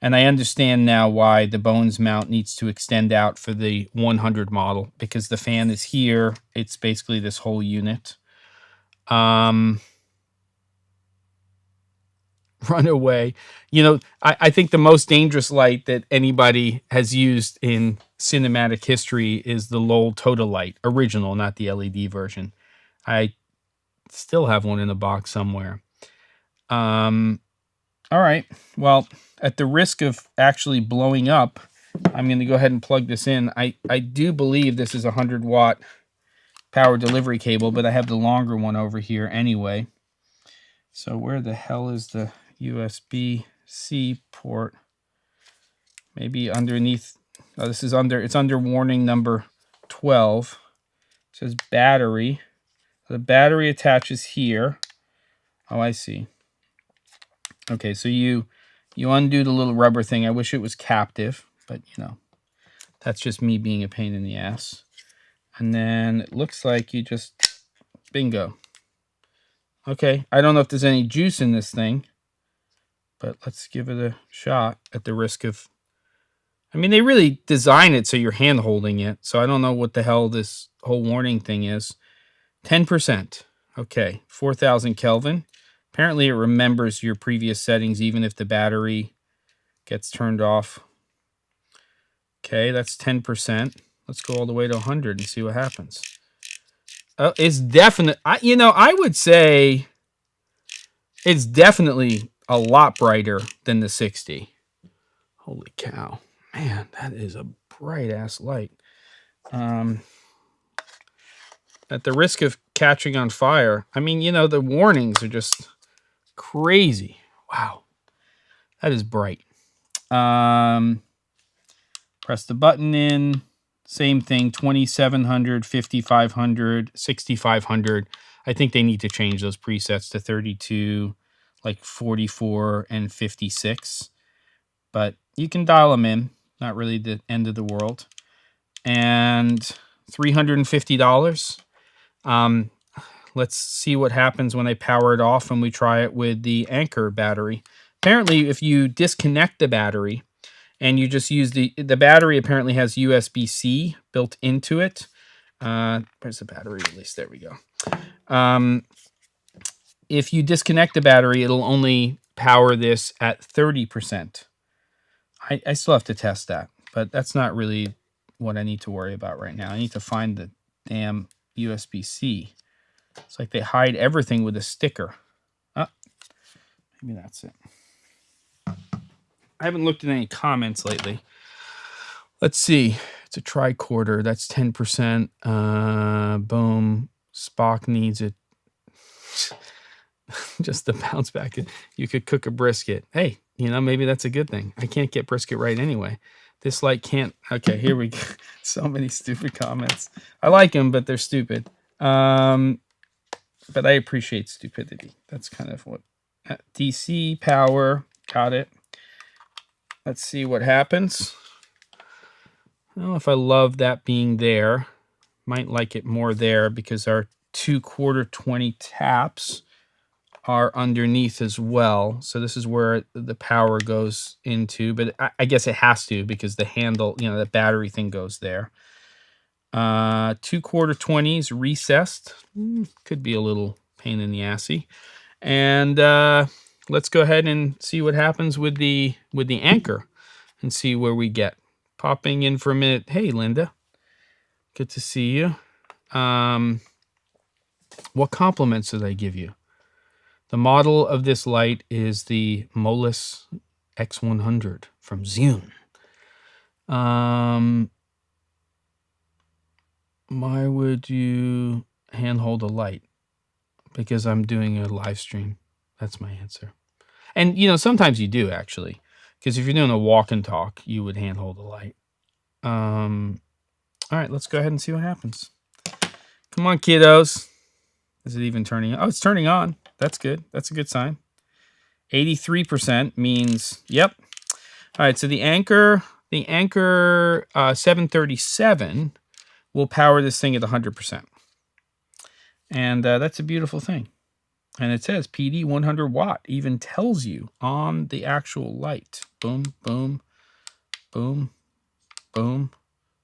And I understand now why the Bowens mount needs to extend out for the 100 model, because the fan is here. It's basically this whole unit. Runaway. You know, I think the most dangerous light that anybody has used in cinematic history is the Lowell Tota light, original, not the LED version. I still have one in the box somewhere. All right. Well, at the risk of actually blowing up, I'm going to go ahead and plug this in. I do believe this is a 100-watt power delivery cable, but I have the longer one over here anyway. So where the hell is the USB-C port? Maybe underneath. Oh, this is under. It's under warning number 12. It says battery. The battery attaches here. Oh, I see. Okay, so you undo the little rubber thing. I wish it was captive, but you know, that's just me being a pain in the ass. And then it looks like you just, bingo. Okay, I don't know if there's any juice in this thing, but let's give it a shot at the risk of, I mean, they really design it so you're hand holding it, so I don't know what the hell this whole warning thing is. 10%. Okay, 4,000 Kelvin. Apparently it remembers your previous settings even if the battery gets turned off. Okay, that's 10%. Let's go all the way to 100 and see what happens. It's definite. I would say it's definitely a lot brighter than the 60. Holy cow. Man, that is a bright-ass light. At the risk of catching on fire, I mean, you know, the warnings are just crazy. Wow. That is bright. Press the button in. Same thing, 2700, 5500, 6500. I think they need to change those presets to 32. like 44 and 56. But you can dial them in. Not really the end of the world. And $350. Let's see what happens when I power it off and we try it with the Anker battery. Apparently, if you disconnect the battery and you just use the battery, apparently has USB-C built into it. Where's the battery release? There we go. If you disconnect the battery, it'll only power this at 30%. I still have to test that, but that's not really what I need to worry about right now. I need to find the damn USB-C. It's like they hide everything with a sticker. Oh, maybe that's it. I haven't looked at any comments lately. Let's see. It's a tricorder. That's 10%. Boom. Spock needs it. Just the bounce back. You could cook a brisket. Hey, you know, maybe that's a good thing. I can't get brisket right anyway. This light can't. Okay, here we go. So many stupid comments. I like them, but they're stupid. But I appreciate stupidity. That's kind of what. DC power. Got it. Let's see what happens. I don't know if I love that being there. Might like it more there because our 2/4 20 taps are underneath as well. So this is where the power goes into, but I guess it has to because the handle, you know, the battery thing goes there. 2/4 20s recessed. Could be a little pain in the assy. And let's go ahead and see what happens with the Anker and see where we get. Popping in for a minute. Hey, Linda. Good to see you. What compliments did I give you? The model of this light is the Molus X100 from Zhiyun. Why would you handhold a light? Because I'm doing a live stream. That's my answer. And, you know, sometimes you do, actually. Because if you're doing a walk and talk, you would handhold a light. All right, let's go ahead and see what happens. Come on, kiddos. Is it even turning on? Oh, it's turning on. That's good. That's a good sign. 83% means, yep. All right, so the Anker 737 will power this thing at 100%. And that's a beautiful thing. And it says PD 100 watt, even tells you on the actual light. Boom, boom, boom, boom.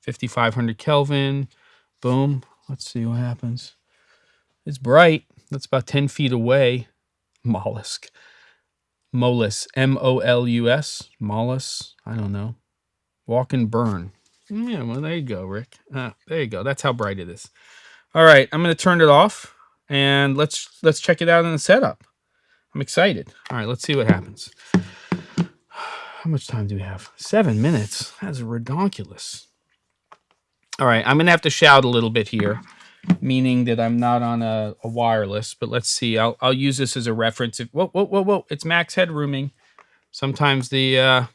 5,500 Kelvin. Boom. Let's see what happens. It's bright. That's about 10 feet away. Mollusk. Molus. M-O-L-U-S. Molus. I don't know. Walk and burn. Yeah, well, there you go, Rick. There you go. That's how bright it is. All right, I'm going to turn it off, and let's check it out in the setup. I'm excited. All right, let's see what happens. How much time do we have? 7 minutes. That's redonkulous. All right, I'm going to have to shout a little bit here, meaning that I'm not on a wireless, but let's see. I'll use this as a reference. Whoa, whoa, whoa, whoa. It's max headrooming. Sometimes the...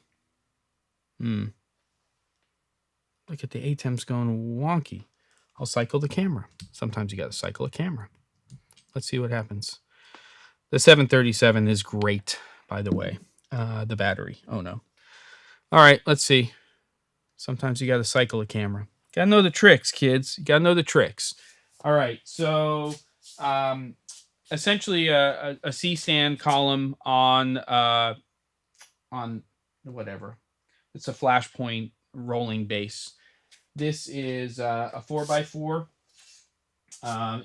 Look at the ATEM's going wonky. I'll cycle the camera. Sometimes you got to cycle a camera. Let's see what happens. The 737 is great, by the way. The battery. Oh, no. All right, let's see. Sometimes you got to cycle a camera. Got to know the tricks, kids. You got to know the tricks. All right, so essentially a C-stand column on whatever. It's a flashpoint rolling base. This is a 4x4.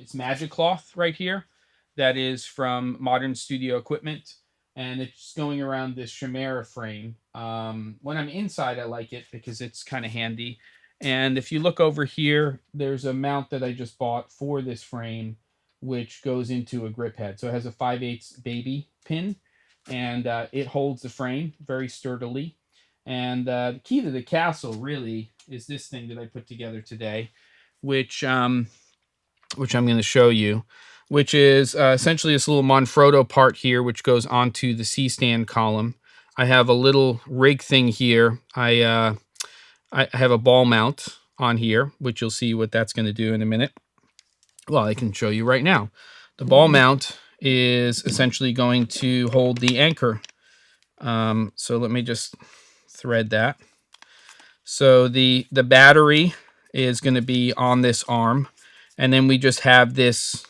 It's Magic Cloth right here. That is from Modern Studio Equipment. And it's going around this Chimera frame. When I'm inside, I like it because it's kind of handy. And if you look over here, there's a mount that I just bought for this frame, which goes into a grip head. So it has a 5/8 baby pin, and it holds the frame very sturdily. And the key to the castle really is this thing that I put together today, which I'm going to show you, which is essentially this little Manfrotto part here, which goes onto the C-stand column. I have a little rig thing here. I have a ball mount on here, which you'll see what that's going to do in a minute. Well, I can show you right now. The ball mount is essentially going to hold the anchor. So let me just thread that. So the battery is going to be on this arm, and then we just have this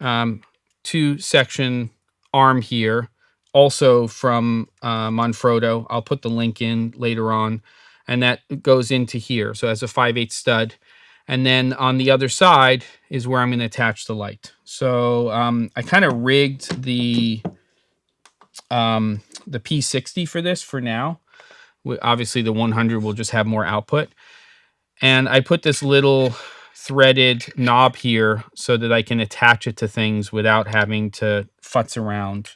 2-section arm here, also from Manfrotto. I'll put the link in later on, and that goes into here. So it has a 5/8 stud. And then on the other side is where I'm going to attach the light. So I kind of rigged the P60 for this for now. Obviously, the 100 will just have more output. And I put this little threaded knob here so that I can attach it to things without having to futz around.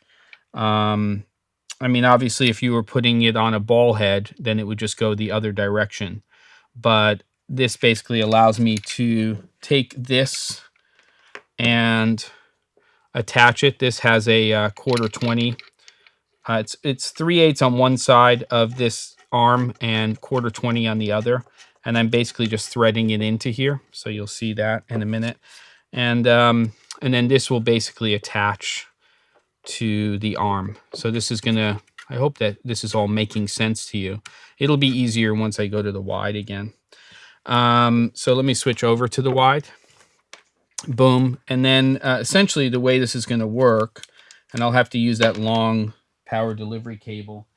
I mean, obviously, if you were putting it on a ball head, then it would just go the other direction. But this basically allows me to take this and attach it. This has a 1/4 20. It's 3/8 on one side of this arm and 1/4 20 on the other. And I'm basically just threading it into here. So you'll see that in a minute. And then this will basically attach to the arm. So this is gonna, I hope that this is all making sense to you. It'll be easier once I go to the wide again. So let me switch over to the wide. Boom. And then essentially the way this is gonna work, and I'll have to use that long power delivery cable,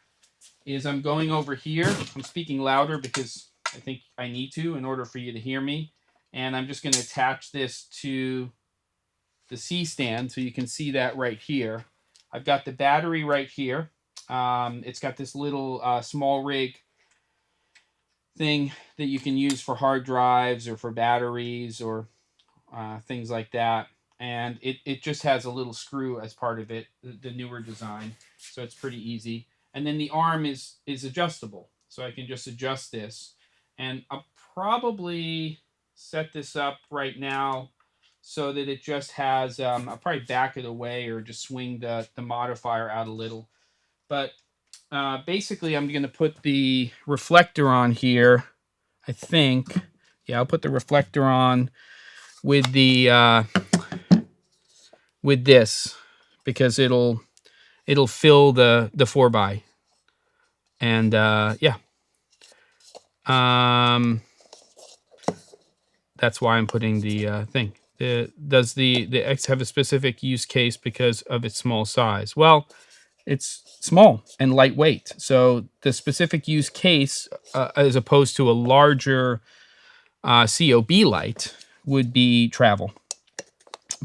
is I'm going over here. I'm speaking louder because I think I need to in order for you to hear me. And I'm just gonna attach this to the C-stand so you can see that right here. I've got the battery right here. It's got this little small rig thing that you can use for hard drives or for batteries or things like that. And it just has a little screw as part of it, the newer design. So it's pretty easy. And then the arm is adjustable. So I can just adjust this. And I'll probably set this up right now so that it just has, I'll probably back it away or just swing the modifier out a little. But basically, I'm going to put the reflector on here, I think. Yeah, I'll put the reflector on with the with this because it'll fill the 4x. And yeah. That's why I'm putting the thing. Does the X have a specific use case because of its small size? Well, it's small and lightweight. So the specific use case, as opposed to a larger COB light, would be travel,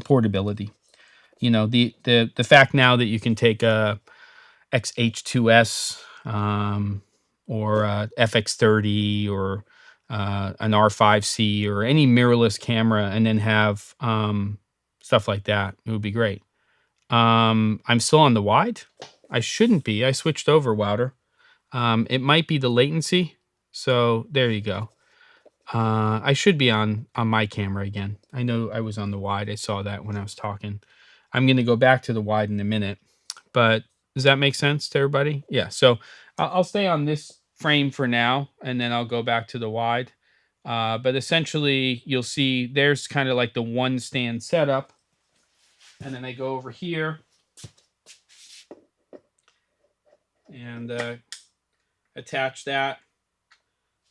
portability. You know, the fact now that you can take a XH2S or FX30 or an R5C or any mirrorless camera and then have stuff like that, it would be great. I'm still on the wide. I shouldn't be. I switched over, Wouter. It might be the latency. So there you go. I should be on my camera again. I know I was on the wide. I saw that when I was talking. I'm going to go back to the wide in a minute. But does that make sense to everybody? Yeah. So I'll stay on this frame for now, and then I'll go back to the wide. But essentially, you'll see there's kind of like the one stand setup. And then I go over here and attach that,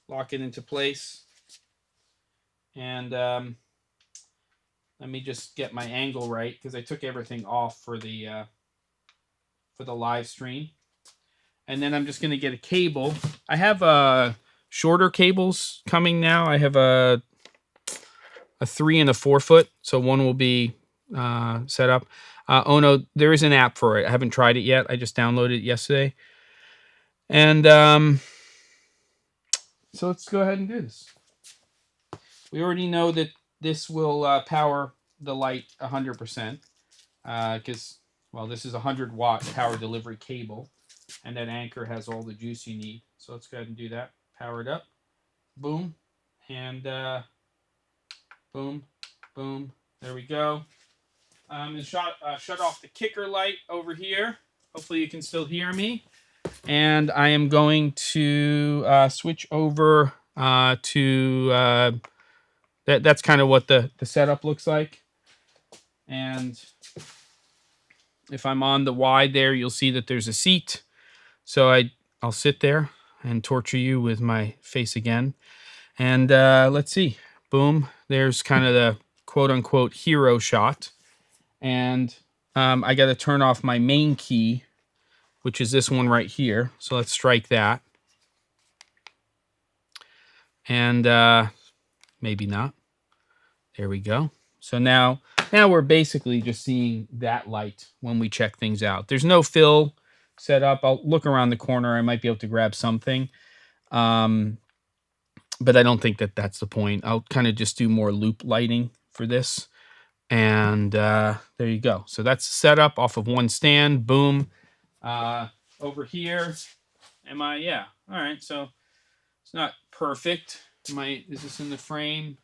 lock it into place. And let me just get my angle right because I took everything off for the live stream. And then I'm just going to get a cable. I have shorter cables coming now. I have a 3 and a 4 foot. So one will be set up. Oh no, there is an app for it. I haven't tried it yet. I just downloaded it yesterday. And so let's go ahead and do this. We already know that this will power the light 100% because, well, this is a 100-watt power delivery cable, and that Anker has all the juice you need. So let's go ahead and do that. Power it up. Boom. And boom, boom. There we go. And shut off the kicker light over here. Hopefully you can still hear me. And I am going to switch over to... that's kind of what the setup looks like. And If I'm on the wide there, you'll see that there's a seat. So I'll sit there and torture you with my face again. And let's see. Boom. There's kind of the quote-unquote hero shot. And I got to turn off my main key, which is this one right here. So let's strike that. And maybe not. There we go. So now we're basically just seeing that light when we check things out. There's no fill set up. I'll look around the corner. I might be able to grab something. But I don't think that that's the point. I'll kind of just do more loop lighting for this. And there you go. So that's set up off of one stand. Boom. Over here, yeah. All right. So it's not perfect. Is this in the frame?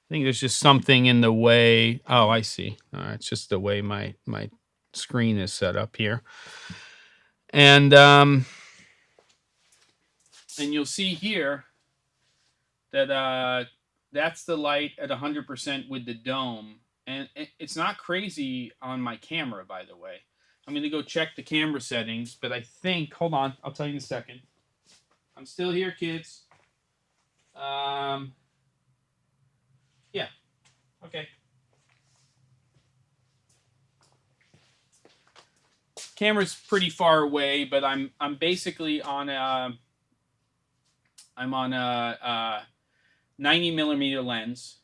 I think there's just something in the way. Oh, I see. It's just the way my screen is set up here. And you'll see here that that's the light at 100% with the dome. And it's not crazy on my camera, by the way. I'm going to go check the camera settings, but I think, hold on, I'll tell you in a second. I'm still here, kids. Yeah. Okay. Camera's pretty far away, but I'm basically on a 90mm lens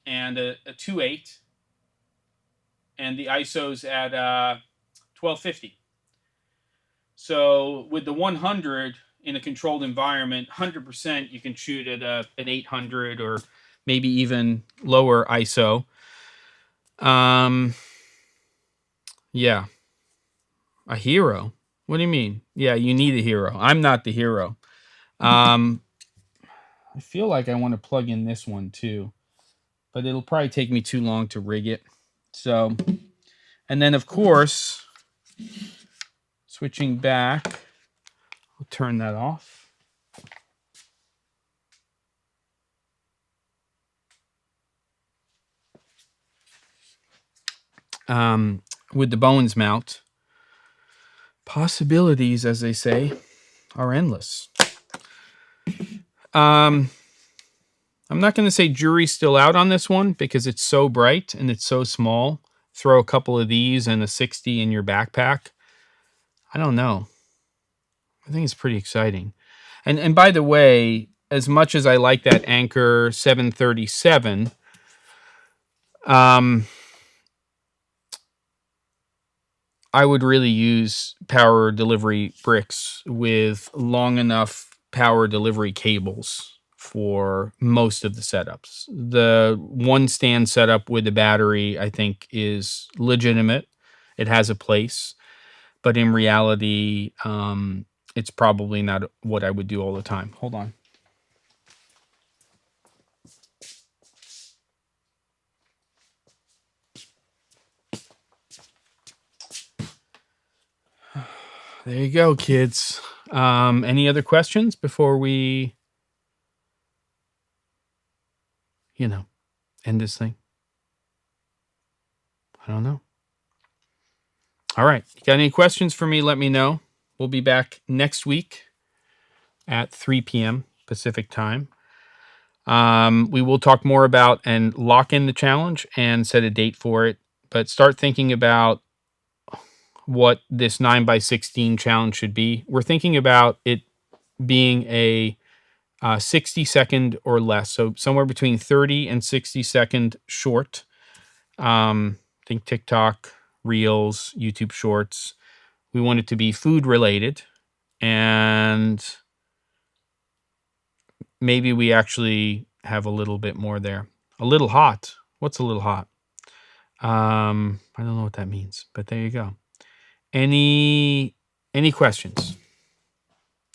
and a 2.8, and the ISO's at 1250. So with the 100 in a controlled environment, 100%, you can shoot at an 800 or maybe even lower ISO. Yeah. A hero? What do you mean? Yeah, you need a hero. I'm not the hero. I feel like I want to plug in this one too, but it'll probably take me too long to rig it. So, and then of course, switching back, I'll turn that off. With the Bowens mount, possibilities, as they say, are endless. I'm not going to say jury's still out on this one because it's so bright and it's so small. Throw a couple of these and a 60 in your backpack. I don't know. I think it's pretty exciting. And by the way, as much as I like that Anker 737, I would really use power delivery bricks with long enough power delivery cables for most of the setups. The one stand setup with the battery, I think, is legitimate. It has a place. But in reality, it's probably not what I would do all the time. Hold on. There you go, kids. Any other questions before we, end this thing? I don't know. All right. You got any questions for me? Let me know. We'll be back next week at 3 p.m. Pacific time. We will talk more about and lock in the challenge and set a date for it. But start thinking about what this 9x16 challenge should be. We're thinking about it being a 60-second or less. So somewhere between 30 and 60-second short. Think TikTok, Reels, YouTube Shorts. We want it to be food related, and maybe we actually have a little bit more there. A little hot. What's a little hot? I don't know what that means, but there you go. Any questions?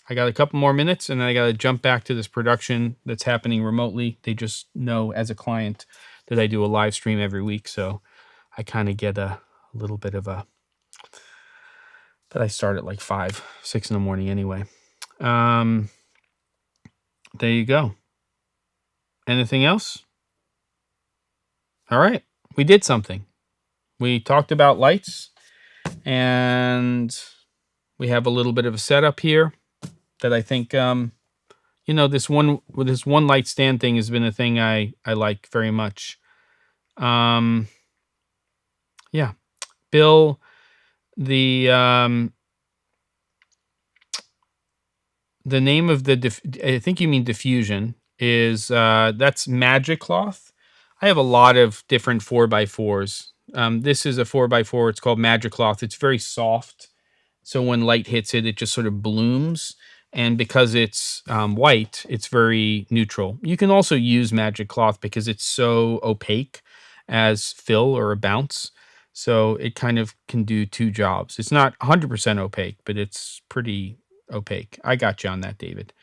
I got a couple more minutes, and then I got to jump back to this production that's happening remotely. They just know as a client that I do a live stream every week, so I kind of get a little bit of a... But I start at like 5, 6 in the morning anyway. There you go. Anything else? All right. We did something. We talked about lights. And we have a little bit of a setup here that I think, you know, this one light stand thing has been a thing I like very much. Yeah. Bill, the name of the, I think you mean diffusion, is that's Magic Cloth. I have a lot of different 4x4s. This is a 4x4. It's called Magic Cloth. It's very soft. So when light hits it, it just sort of blooms. And because it's white, it's very neutral. You can also use Magic Cloth because it's so opaque as fill or a bounce. So it kind of can do two jobs. It's not 100% opaque, but it's pretty opaque. I got you on that, David.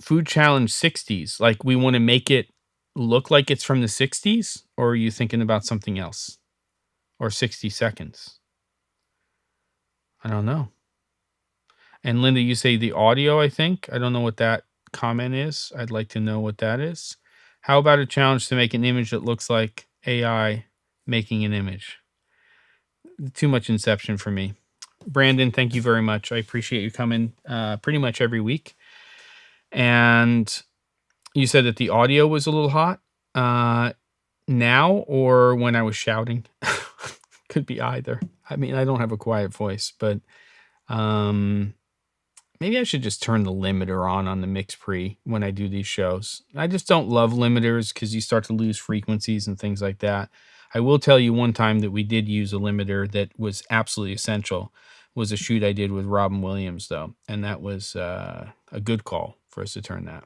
Food Challenge 60s. Like, we want to make it look like it's from the 60s? Or are you thinking about something else? Or 60 seconds? I don't know. And Linda, you say the audio, I think. I don't know what that comment is. I'd like to know what that is. How about a challenge to make an image that looks like AI making an image? Too much Inception for me. Brandon, thank you very much. I appreciate you coming pretty much every week. And you said that the audio was a little hot now or when I was shouting. Could be either. I mean, I don't have a quiet voice, but maybe I should just turn the limiter on the mix pre when I do these shows. I just don't love limiters because you start to lose frequencies and things like that. I will tell you one time that we did use a limiter that was absolutely essential. Was a shoot I did with Robin Williams, though, and that was a good call for us to turn that.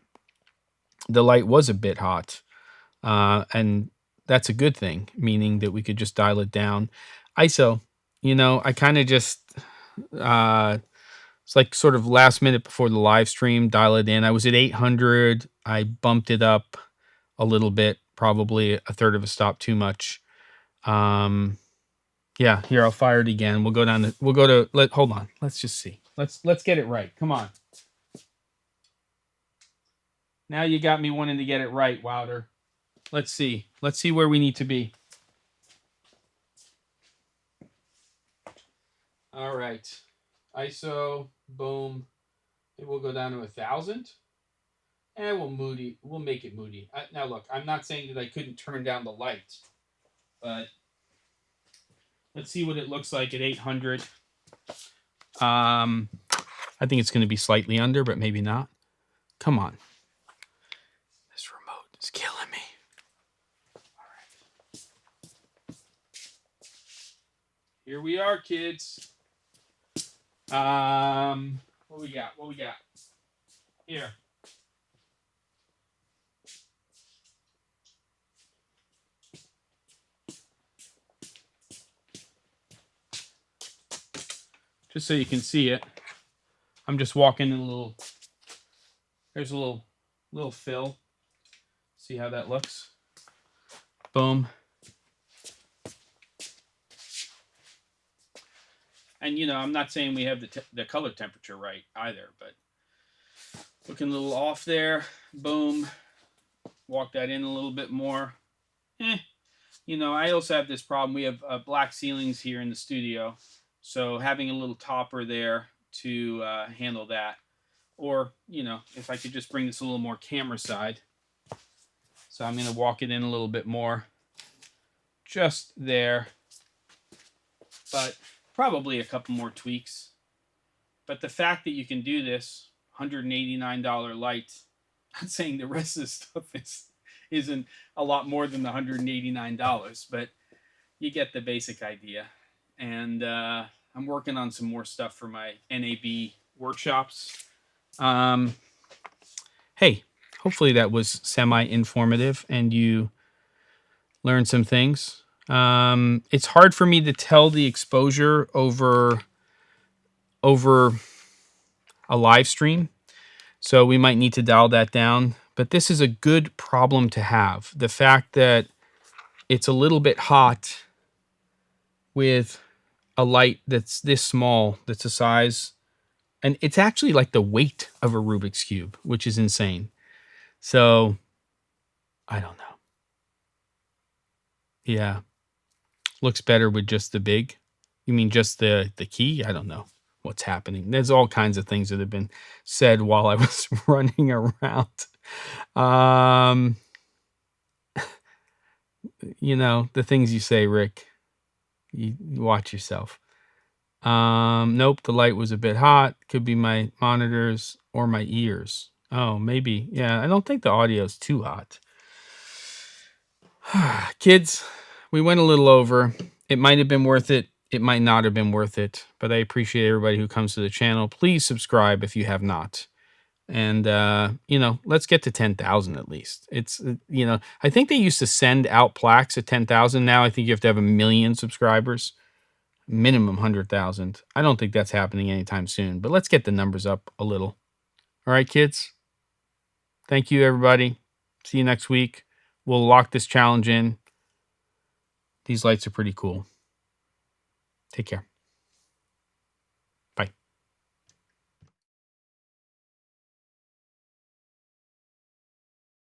The light was a bit hot, and that's a good thing, meaning that we could just dial it down. ISO, you know, I kind of just, it's like sort of last minute before the live stream, dial it in. I was at 800. I bumped it up a little bit, probably a third of a stop too much. Yeah, here, I'll fire it again. Hold on. Let's just see. Let's get it right. Come on. Now you got me wanting to get it right, Wouter. Let's see. Let's see where we need to be. All right. ISO, boom. Maybe we'll go down to 1,000. And we'll make it moody. Now look, I'm not saying that I couldn't turn down the light, but let's see what it looks like at 800. I think it's going to be slightly under, but maybe not. Come on. This remote is killing me. All right. Here we are, kids. What we got? Here. Just so you can see it, I'm just walking in a little. There's a little fill. See how that looks? Boom. And you know, I'm not saying we have the color temperature right either, but looking a little off there. Boom. Walk that in a little bit more. You know, I also have this problem. We have black ceilings here in the studio. So having a little topper there to handle that. Or, you know, if I could just bring this a little more camera side. So I'm going to walk it in a little bit more. Just there. But probably a couple more tweaks. But the fact that you can do this, $189 light, I'm not saying the rest of the stuff isn't a lot more than the $189, but you get the basic idea. And I'm working on some more stuff for my NAB workshops. Hey, hopefully that was semi-informative and you learned some things. It's hard for me to tell the exposure over a live stream, so we might need to dial that down. But this is a good problem to have. The fact that it's a little bit hot with a light that's this small, that's a size, and it's actually like the weight of a Rubik's Cube, which is insane. So, I don't know. Yeah. looks better with just the big. You mean just the key? I don't know what's happening. There's all kinds of things that have been said while I was running around. The things you say, Rick. You watch yourself. Nope, the light was a bit hot. Could be my monitors or my ears. Oh, maybe. Yeah, I don't think the audio is too hot. Kids, we went a little over. It might have been worth it. It might not have been worth it. But I appreciate everybody who comes to the channel. Please subscribe if you have not. And, let's get to 10,000 at least. It's, I think they used to send out plaques at 10,000. Now I think you have to have 1 million subscribers. Minimum 100,000. I don't think that's happening anytime soon, but let's get the numbers up a little. All right, kids. Thank you, everybody. See you next week. We'll lock this challenge in. These lights are pretty cool. Take care.